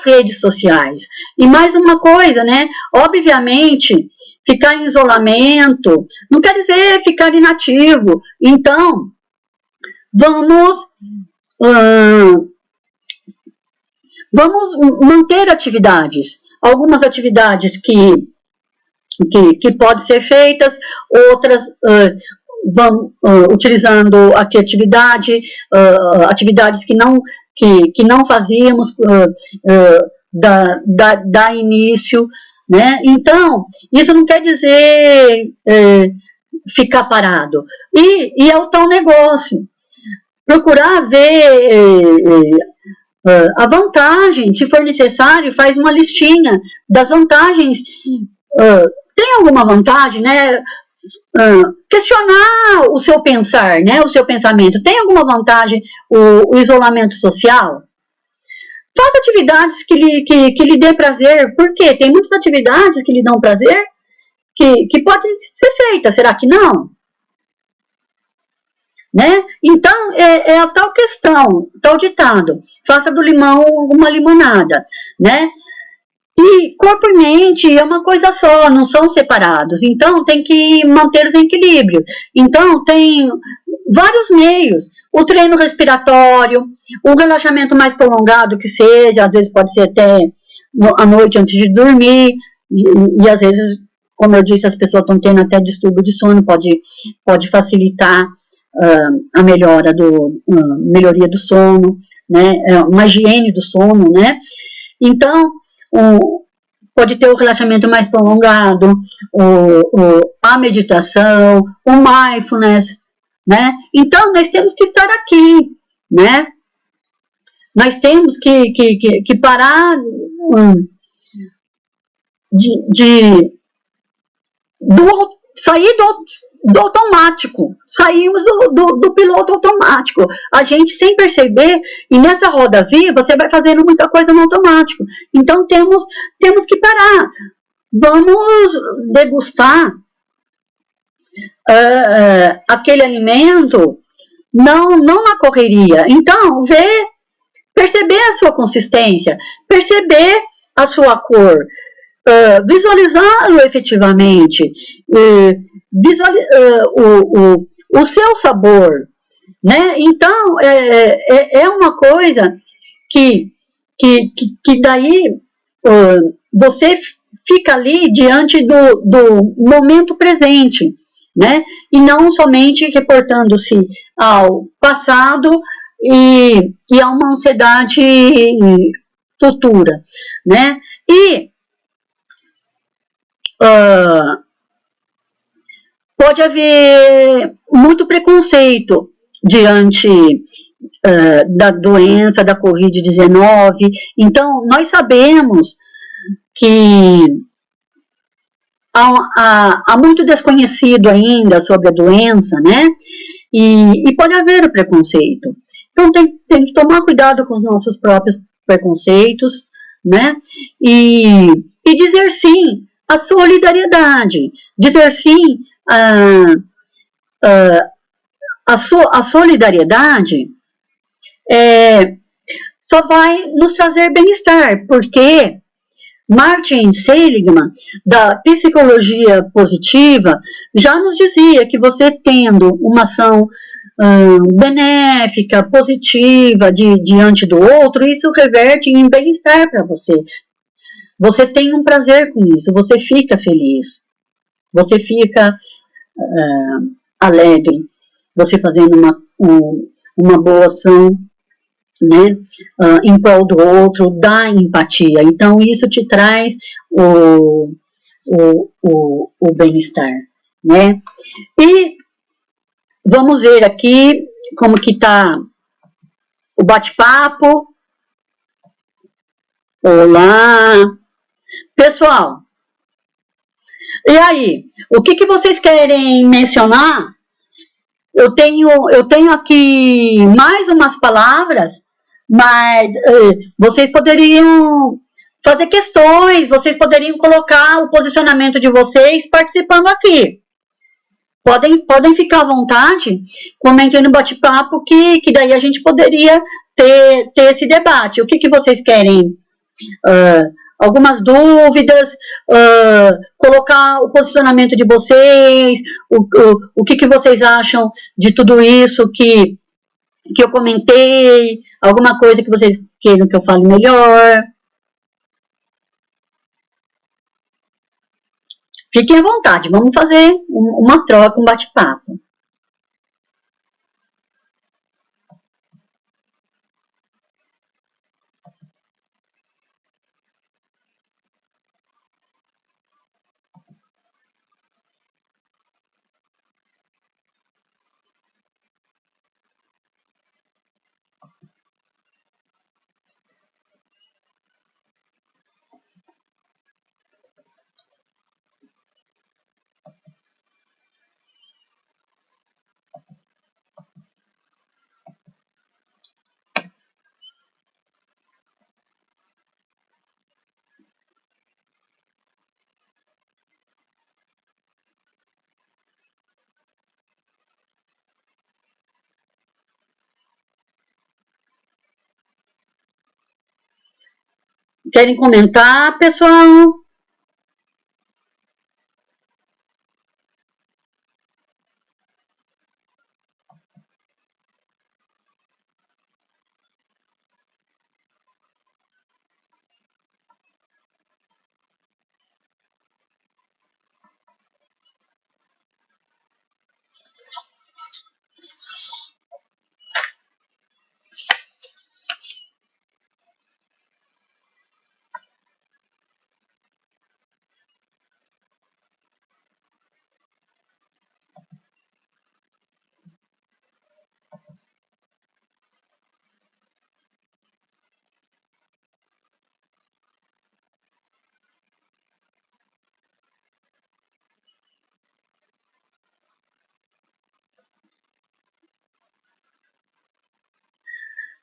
redes sociais. E mais uma coisa, né? Obviamente, ficar em isolamento não quer dizer ficar inativo. Então, vamos manter atividades. Algumas atividades que podem ser feitas, outras utilizando a criatividade, atividades que não fazíamos, dar início, né? Então, isso não quer dizer ficar parado. E é o tal negócio. Procurar ver a vantagem, se for necessário, faz uma listinha das vantagens. Tem alguma vantagem, né? Questionar o seu pensar, né? O seu pensamento. Tem alguma vantagem o isolamento social? Faça atividades que lhe dê prazer. Por quê? Tem muitas atividades que lhe dão prazer que podem ser feitas. Será que não? Né? Então, é a tal questão, tal ditado. Faça do limão uma limonada, né? E corpo e mente é uma coisa só, não são separados. Então, tem que mantê-los em equilíbrio. Então, tem vários meios. O treino respiratório, o relaxamento mais prolongado que seja, às vezes pode ser até à noite antes de dormir, e às vezes como eu disse, as pessoas estão tendo até distúrbio de sono, pode facilitar a melhoria do sono, né, uma higiene do sono, né. Então, pode ter o relaxamento mais prolongado, a meditação, o mindfulness, né. Então, nós temos que estar aqui, né. Nós temos que parar sair do automático, saímos do piloto automático, a gente sem perceber, e nessa roda viva você vai fazendo muita coisa no automático, então temos que parar, vamos degustar aquele alimento, não na correria, então perceber a sua consistência, perceber a sua cor, visualizá-lo efetivamente, o seu sabor, né? Então, é uma coisa que daí você fica ali diante do momento presente, né? E não somente reportando-se ao passado e a uma ansiedade futura, né? E pode haver muito preconceito diante da doença, da Covid-19. Então, nós sabemos que há muito desconhecido ainda sobre a doença, né? E pode haver o preconceito. Então, tem que tomar cuidado com os nossos próprios preconceitos, né? E dizer sim à solidariedade, dizer sim a solidariedade só vai nos trazer bem-estar, porque Martin Seligman, da psicologia positiva, já nos dizia que você tendo uma ação benéfica, positiva diante do outro, isso reverte em bem-estar para você. Você tem um prazer com isso, você fica feliz, você fica alegre, você fazendo uma boa ação, né, em prol do outro, da empatia. Então, isso te traz o bem-estar, né? E vamos ver aqui como que tá o bate-papo. Olá! Pessoal, e aí? O que vocês querem mencionar? Eu tenho aqui mais umas palavras, mas vocês poderiam fazer questões, vocês poderiam colocar o posicionamento de vocês participando aqui. Podem ficar à vontade, comentem no bate-papo que daí a gente poderia ter esse debate. O que vocês querem? Algumas dúvidas, colocar o posicionamento de vocês, o que vocês acham de tudo isso que eu comentei, alguma coisa que vocês queiram que eu fale melhor. Fiquem à vontade, vamos fazer uma troca, um bate-papo. Querem comentar, pessoal?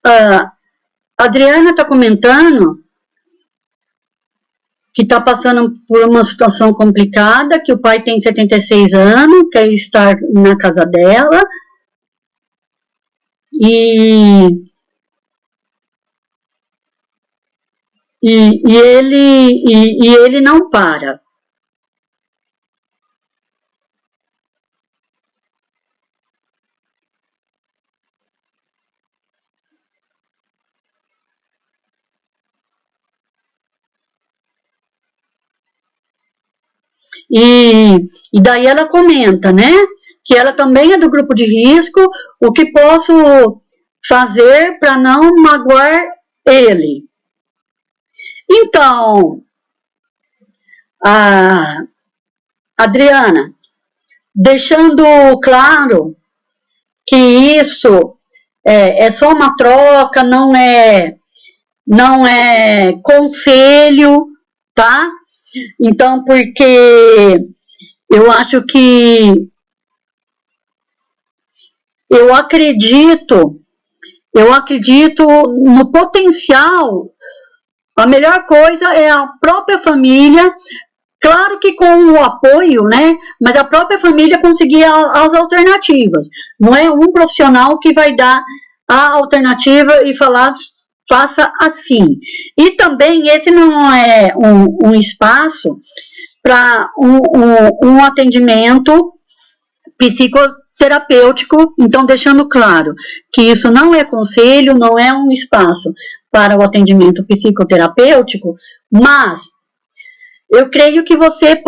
A Adriana está comentando que está passando por uma situação complicada, que o pai tem 76 anos, quer estar na casa dela, e ele não para. E daí ela comenta, né, que ela também é do grupo de risco, o que posso fazer para não magoar ele. Então, a Adriana, deixando claro que isso é só uma troca, não é conselho, tá? Então, porque eu acho que eu acredito no potencial. A melhor coisa é a própria família, claro que com o apoio, né? Mas a própria família conseguir as alternativas. Não é um profissional que vai dar a alternativa e falar faça assim. E também esse não é um espaço para um atendimento psicoterapêutico, então deixando claro que isso não é conselho, não é um espaço para o atendimento psicoterapêutico, mas eu creio que você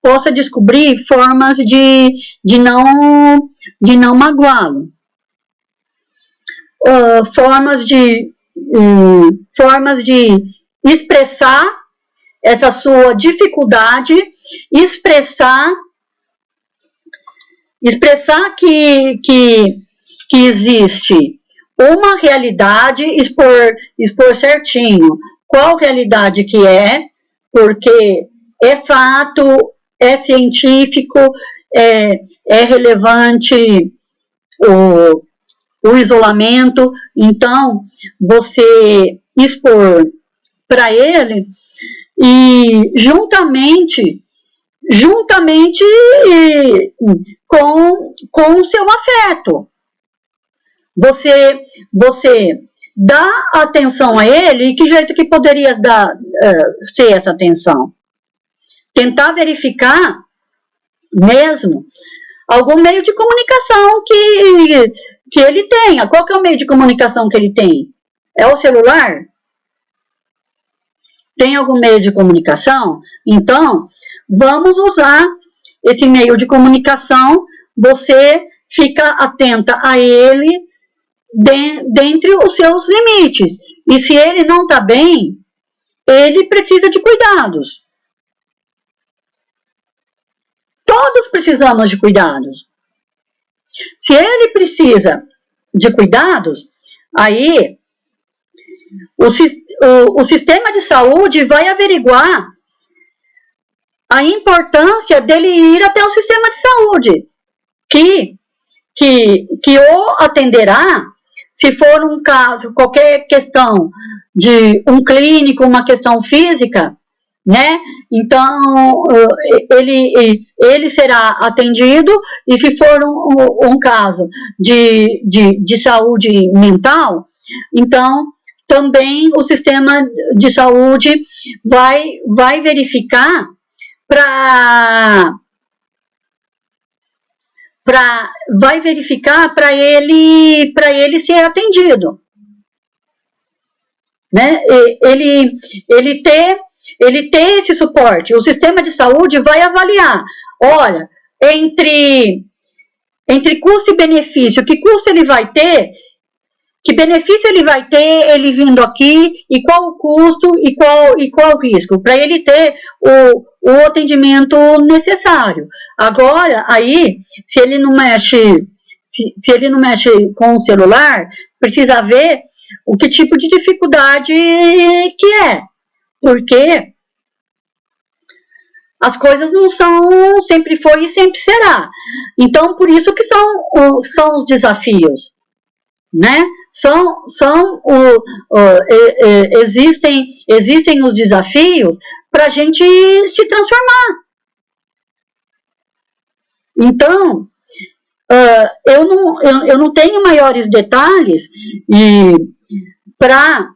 possa descobrir formas de não magoá-lo, formas de expressar essa sua dificuldade, expressar que existe uma realidade, expor certinho qual realidade que é, porque é fato, é científico, é relevante o isolamento. Então, você expor para ele e juntamente com o seu afeto. Você dá atenção a ele, e que jeito que poderia ser essa atenção? Tentar verificar mesmo algum meio de comunicação que ele tenha. Qual que é o meio de comunicação que ele tem? É o celular? Tem algum meio de comunicação? Então, vamos usar esse meio de comunicação. Você fica atenta a ele dentre os seus limites. E se ele não está bem, ele precisa de cuidados. Todos precisamos de cuidados. Se ele precisa de cuidados, aí o sistema de saúde vai averiguar a importância dele ir até o sistema de saúde, que o atenderá se for um caso, qualquer questão de um clínico, uma questão física, né? Então, ele será atendido, e se for um caso de saúde mental, então também o sistema de saúde vai verificar para ele ser atendido, né? Ele ter esse suporte. O sistema de saúde vai avaliar, olha, entre custo e benefício, que custo ele vai ter, que benefício ele vai ter ele vindo aqui, e qual o custo e qual o risco, para ele ter o atendimento necessário. Agora, aí, se ele não mexe com o celular, precisa ver o que tipo de dificuldade que é, porque as coisas não são, sempre foi e sempre será. Então, por isso que são os desafios. né? Existem os desafios para a gente se transformar. Então, eu não tenho maiores detalhes para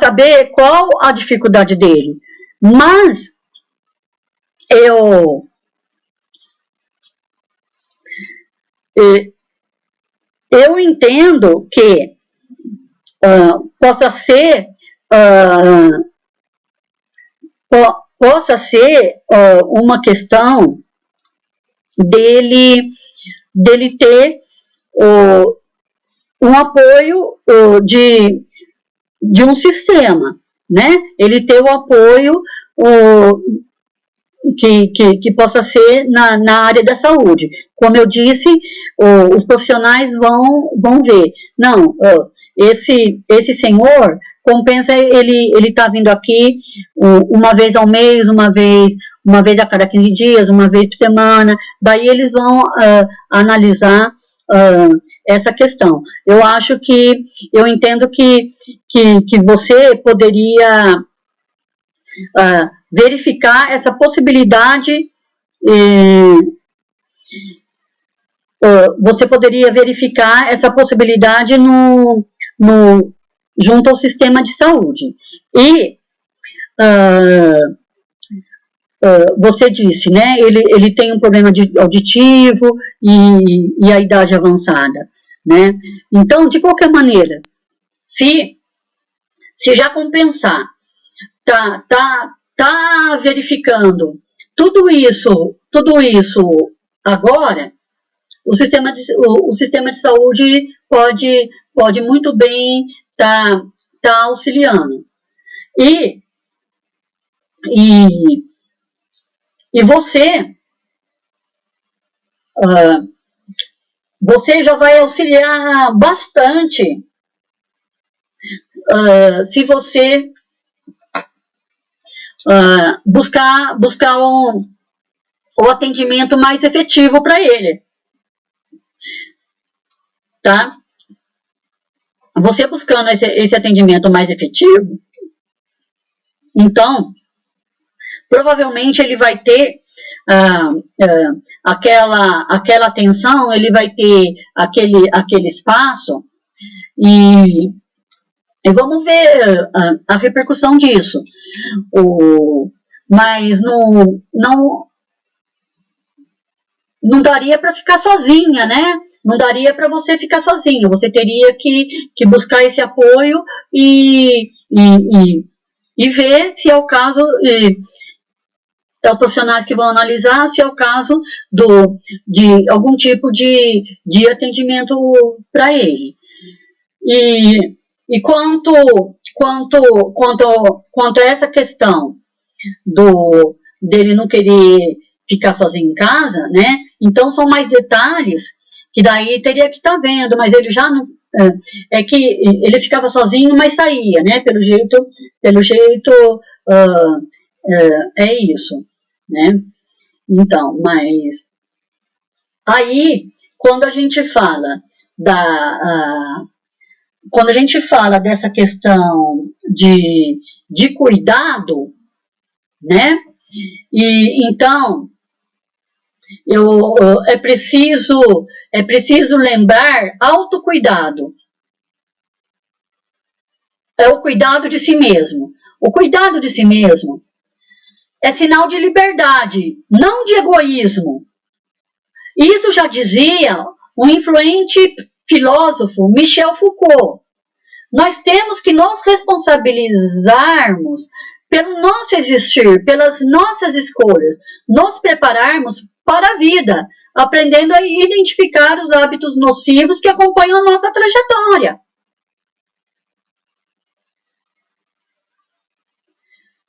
saber qual a dificuldade dele, mas eu entendo que possa ser uma questão dele ter um apoio de um sistema, né? Ele ter o apoio que possa ser na área da saúde. Como eu disse, os profissionais vão ver. Não, esse senhor compensa ele tá vindo aqui uma vez ao mês, uma vez a cada 15 dias, uma vez por semana. Daí eles vão analisar essa questão. Eu entendo que você poderia verificar essa possibilidade, você poderia verificar essa possibilidade junto ao sistema de saúde. E você disse, né, ele tem um problema auditivo e a idade avançada, né? Então, de qualquer maneira, se já compensar, tá verificando tudo isso agora, o sistema de saúde pode muito bem tá auxiliando. E você já vai auxiliar bastante se você buscar o atendimento mais efetivo para ele, tá? Você buscando esse atendimento mais efetivo, então provavelmente ele vai ter aquela atenção, ele vai ter aquele espaço e vamos ver a repercussão disso. Mas não daria para ficar sozinha, né? Não daria para você ficar sozinha. Você teria que buscar esse apoio e ver se é o caso, os profissionais que vão analisar se é o caso de algum tipo de atendimento para ele. E quanto a essa questão dele não querer ficar sozinho em casa, né? Então são mais detalhes que daí teria que estar vendo, mas ele já não é que ele ficava sozinho, mas saía, né? Pelo jeito é isso, né? Então, mas aí quando a gente fala dessa questão de cuidado, né? E então é preciso lembrar autocuidado. É o cuidado de si mesmo. O cuidado de si mesmo é sinal de liberdade, não de egoísmo. Isso já dizia um influente filósofo, Michel Foucault. Nós temos que nos responsabilizarmos pelo nosso existir, pelas nossas escolhas, nos prepararmos para a vida, aprendendo a identificar os hábitos nocivos que acompanham a nossa trajetória.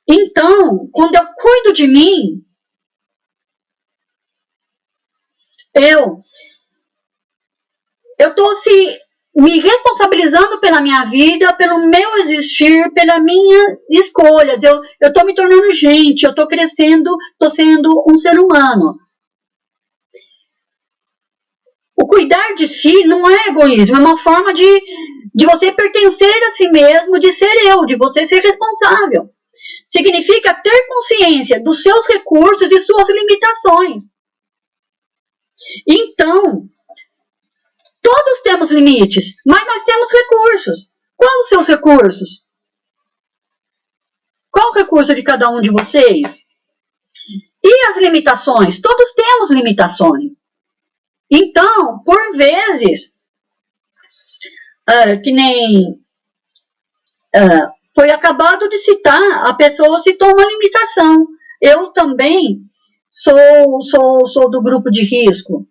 Então, quando eu cuido de mim, eu estou me responsabilizando pela minha vida, pelo meu existir, pelas minhas escolhas. Eu estou me tornando gente, eu estou crescendo, estou sendo um ser humano. O cuidar de si não é egoísmo, é uma forma de você pertencer a si mesmo, de ser eu, de você ser responsável. Significa ter consciência dos seus recursos e suas limitações. Então, todos temos limites, mas nós temos recursos. Quais os seus recursos? Qual o recurso de cada um de vocês? E as limitações? Todos temos limitações. Então, por vezes, que nem foi acabado de citar, a pessoa citou uma limitação. Eu também sou do grupo de risco.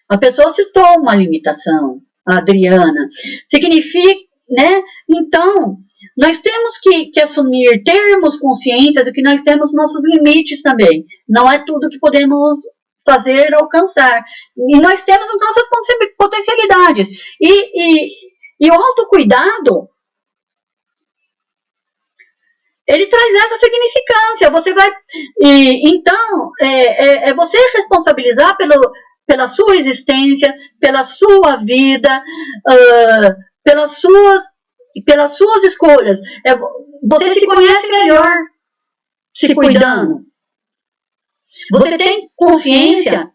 A pessoa citou uma limitação, a Adriana. Significa, né? Então, nós temos que assumir, termos consciência de que nós temos nossos limites também. Não é tudo que podemos fazer, alcançar. E nós temos as nossas potencialidades. E o autocuidado, ele traz essa significância. Você vai, então, é você responsabilizar pela sua existência, pela sua vida, pelas suas escolhas. Você se conhece melhor se cuidando. Você tem consciência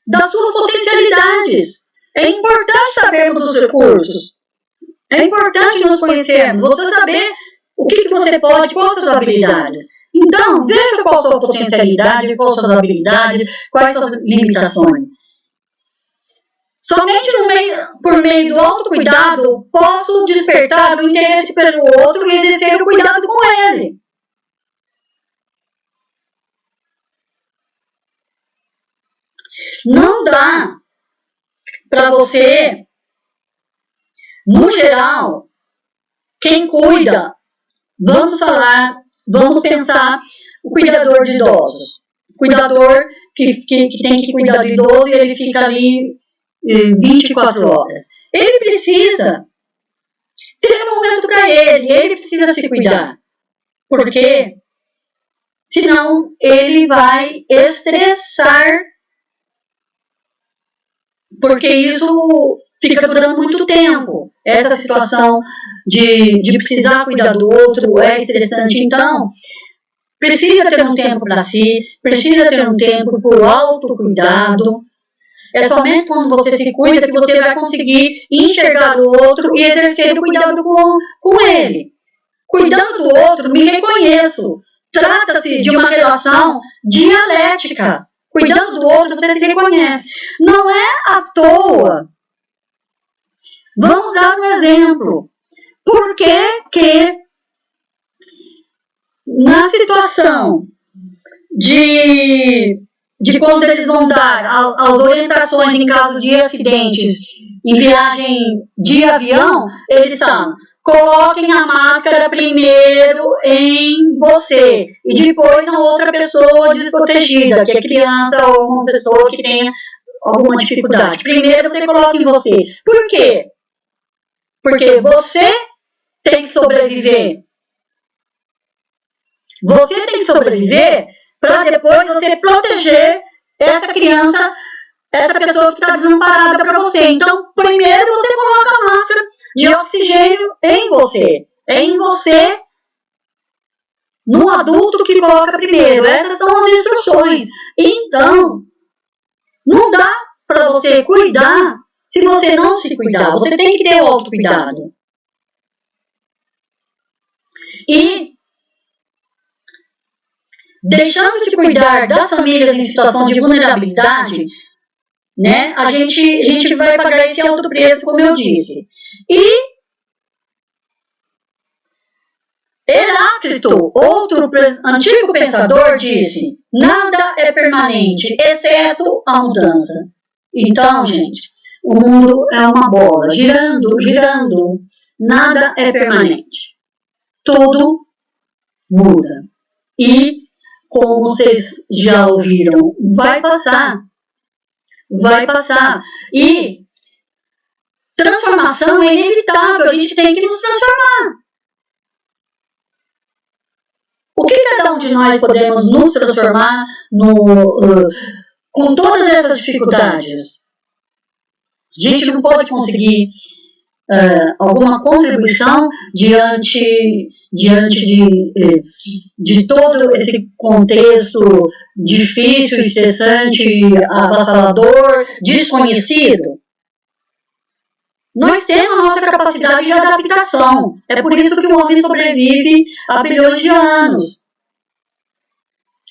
das suas potencialidades. É importante sabermos os recursos. É importante nos conhecermos. Você saber o que você pode, quais suas habilidades. Então, veja qual a sua potencialidade, quais suas habilidades, quais suas limitações. Somente por meio do autocuidado posso despertar o interesse pelo outro e exercer o cuidado com ele. Não dá para você, no geral, quem cuida, vamos pensar o cuidador de idosos. O cuidador que tem que cuidar do idoso e ele fica ali 24 horas. Ele precisa ter um momento para ele precisa se cuidar. Porque senão ele vai estressar, porque isso fica durando muito tempo. Essa situação de precisar cuidar do outro é estressante. Então, precisa ter um tempo para si, precisa ter um tempo para o autocuidado. É somente quando você se cuida que você vai conseguir enxergar o outro e exercer o cuidado com ele. Cuidando do outro, me reconheço. Trata-se de uma relação dialética. Cuidando do outro, você se reconhece. Não é à toa. Vamos dar um exemplo. Por que na situação de quando eles vão dar as orientações em caso de acidentes em viagem de avião, eles falam: coloquem a máscara primeiro em você e depois na outra pessoa desprotegida, que é criança ou uma pessoa que tenha alguma dificuldade. Primeiro você coloca em você. Por quê? Porque você tem que sobreviver. Você tem que sobreviver para depois você proteger essa criança, essa pessoa que está desamparada para você. Então, primeiro você coloca a máscara de oxigênio em você. É em você, no adulto que coloca primeiro. Essas são as instruções. Então, não dá para você cuidar se você não se cuidar. Você tem que ter o autocuidado. E deixando de cuidar das famílias em situação de vulnerabilidade, né, a gente vai pagar esse alto preço, como eu disse. E Heráclito, outro antigo pensador, disse: nada é permanente, exceto a mudança. Então, gente, o mundo é uma bola, girando, girando. Nada é permanente. Tudo muda. E, como vocês já ouviram, vai passar. Vai passar. E transformação é inevitável. A gente tem que nos transformar. O que cada um de nós podemos nos transformar com todas essas dificuldades, a gente não pode conseguir alguma contribuição diante de todo esse contexto difícil, estressante, avassalador, desconhecido. Nós temos a nossa capacidade de adaptação. É por isso que o homem sobrevive há bilhões de anos.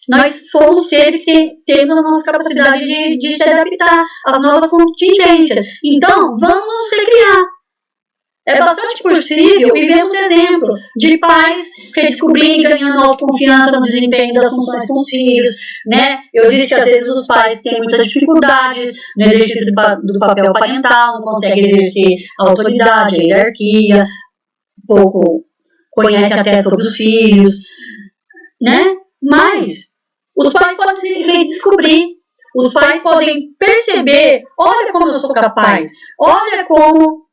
Nós somos seres que temos a nossa capacidade de se adaptar às novas contingências. Então, vamos recriar. É bastante possível e vemos exemplo de pais redescobrindo e ganhando autoconfiança no desempenho das funções com os filhos, né? Eu disse que às vezes os pais têm muitas dificuldades no exercício do papel parental, não conseguem exercer a autoridade, a hierarquia, pouco conhece até sobre os filhos, né? Mas os pais podem se redescobrir, os pais podem perceber, olha como eu sou capaz, olha como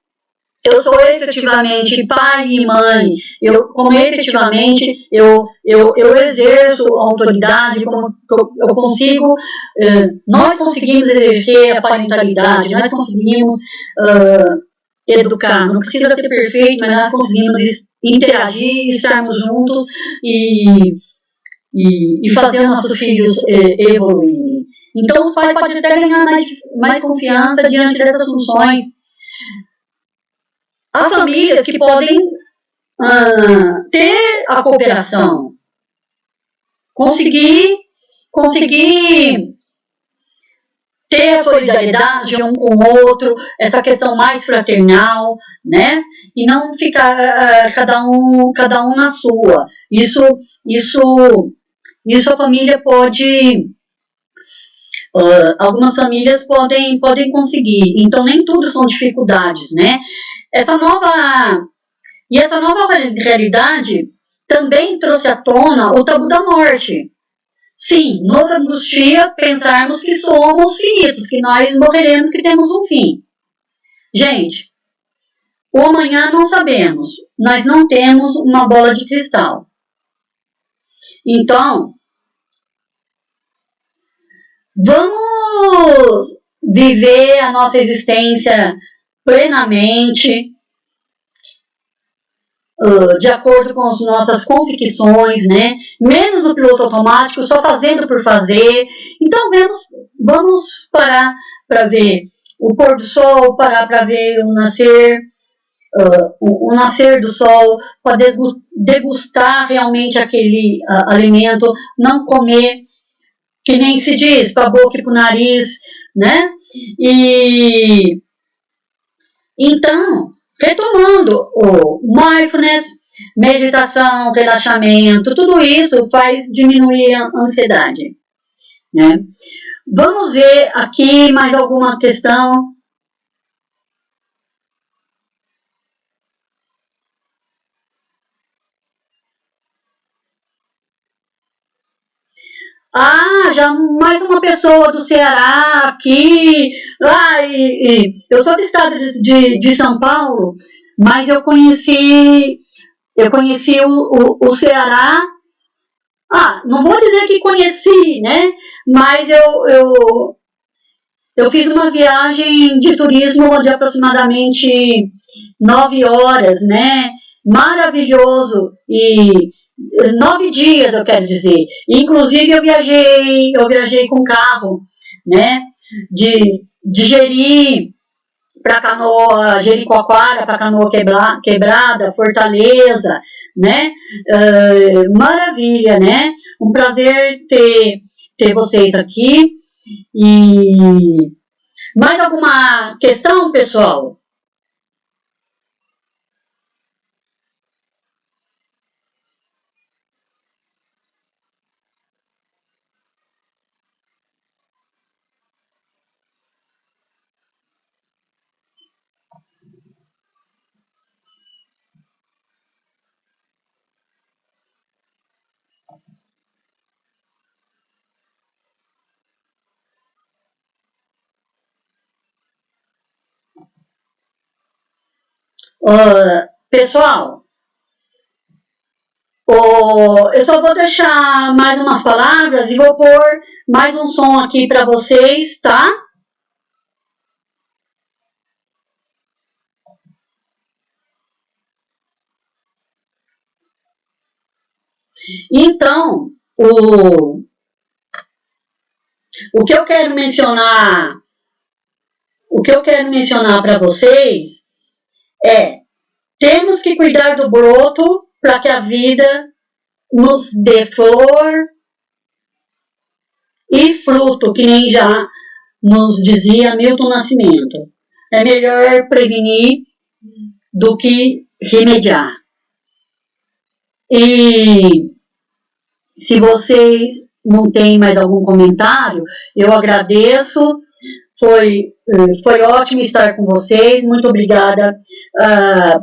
eu sou efetivamente pai e mãe, como efetivamente eu exerço a autoridade, como eu consigo, nós conseguimos exercer a parentalidade, nós conseguimos educar, não precisa ser perfeito, mas nós conseguimos interagir, estarmos juntos e fazer nossos filhos evoluírem. Então os pais podem até ganhar mais confiança diante dessas funções. Há famílias que podem ter a cooperação, conseguir ter a solidariedade um com o outro, essa questão mais fraternal, né? E não ficar cada um na sua. Isso a família pode, algumas famílias podem conseguir. Então nem tudo são dificuldades, né? Essa nova realidade também trouxe à tona o tabu da morte. Sim, nos angustia pensarmos que somos finitos, que nós morreremos, que temos um fim. Gente, o amanhã não sabemos. Nós não temos uma bola de cristal. Então, vamos viver a nossa existência plenamente, de acordo com as nossas convicções, né? Menos no piloto automático, só fazendo por fazer. Então vamos parar para ver o pôr do sol, parar para ver o nascer do sol, para degustar realmente aquele alimento, não comer, que nem se diz, para a boca e para o nariz, né? E então, retomando o mindfulness, meditação, relaxamento, tudo isso faz diminuir a ansiedade, né? Vamos ver aqui mais alguma questão. Já mais uma pessoa do Ceará aqui. Eu sou do estado de São Paulo, mas eu conheci o Ceará. Não vou dizer que conheci, né? Mas eu fiz uma viagem de turismo de aproximadamente 9 horas, né? Maravilhoso. E 9 dias, eu quero dizer. Inclusive, eu viajei com carro, né? De Jeri para Canoa, Jericoacoara, para Canoa Quebrada, Fortaleza, né? Maravilha, né? Um prazer ter vocês aqui. E mais alguma questão, pessoal? Pessoal, Eu só vou deixar mais umas palavras e vou pôr mais um som aqui para vocês, tá? Então, o que eu quero mencionar, para vocês é: temos que cuidar do broto para que a vida nos dê flor e fruto, que nem já nos dizia Milton Nascimento. É melhor prevenir do que remediar. E se vocês não têm mais algum comentário, eu agradeço. Foi ótimo estar com vocês. Muito obrigada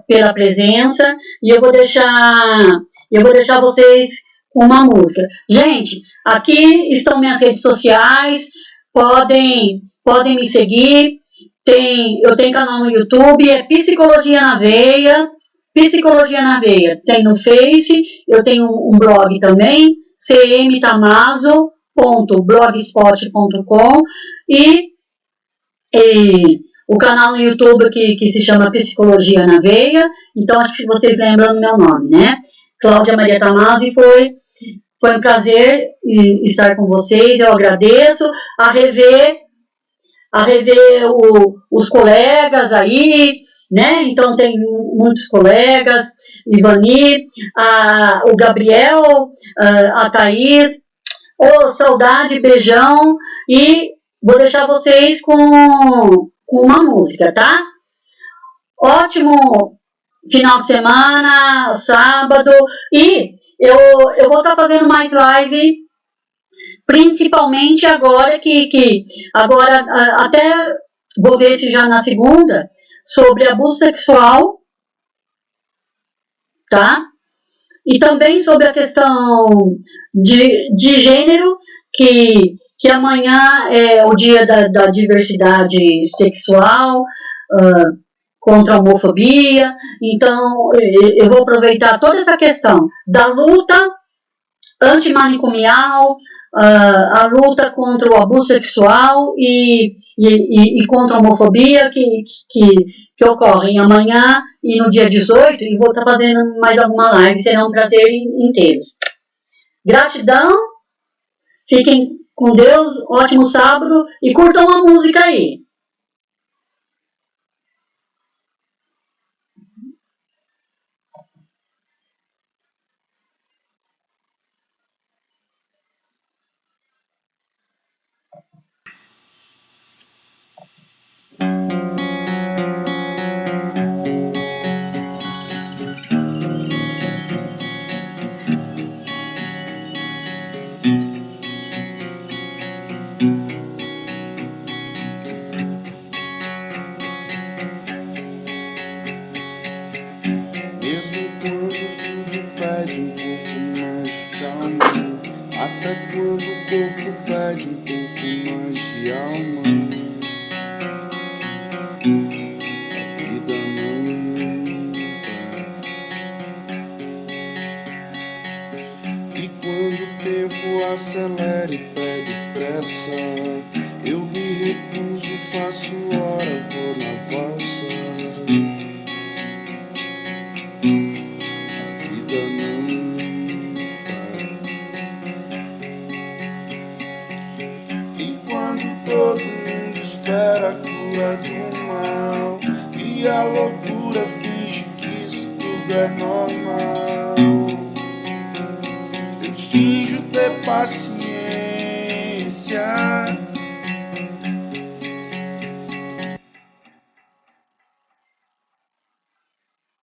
pela presença. E eu vou deixar vocês com uma música. Gente, aqui estão minhas redes sociais. Podem me seguir. Eu tenho canal no YouTube, é Psicologia na Veia. Psicologia na Veia. Tem no Face, eu tenho um blog também, cmtamazo.blogspot.com e o canal no YouTube que se chama Psicologia na Veia. Então acho que vocês lembram do meu nome, né? Cláudia Maria Tamazo, e foi um prazer estar com vocês. Eu agradeço a rever os colegas aí, né? Então tem muitos colegas, Ivani, o Gabriel, a Thaís. Saudade, beijão, e vou deixar vocês com uma música, tá? Ótimo final de semana, sábado, e eu vou estar fazendo mais live, principalmente agora agora até vou ver se já na segunda, sobre abuso sexual, tá? E também sobre a questão de gênero, que amanhã é o dia da diversidade sexual, contra a homofobia. Então, eu vou aproveitar toda essa questão da luta antimanicomial, a luta contra o abuso sexual e contra a homofobia que ocorrem amanhã e no dia 18, e vou estar fazendo mais alguma live, será um prazer inteiro. Gratidão, fiquem com Deus, ótimo sábado e curtam a música aí. Até quando o corpo pede um pouco mais de alma, a vida não para. E quando o tempo acelera e pede pressa, eu me recuso, faço hora, vou na valsa. A vida não para. E quando todo mundo espera a cura do mal e a loucura finge que isso tudo é normal, eu finjo ter paciência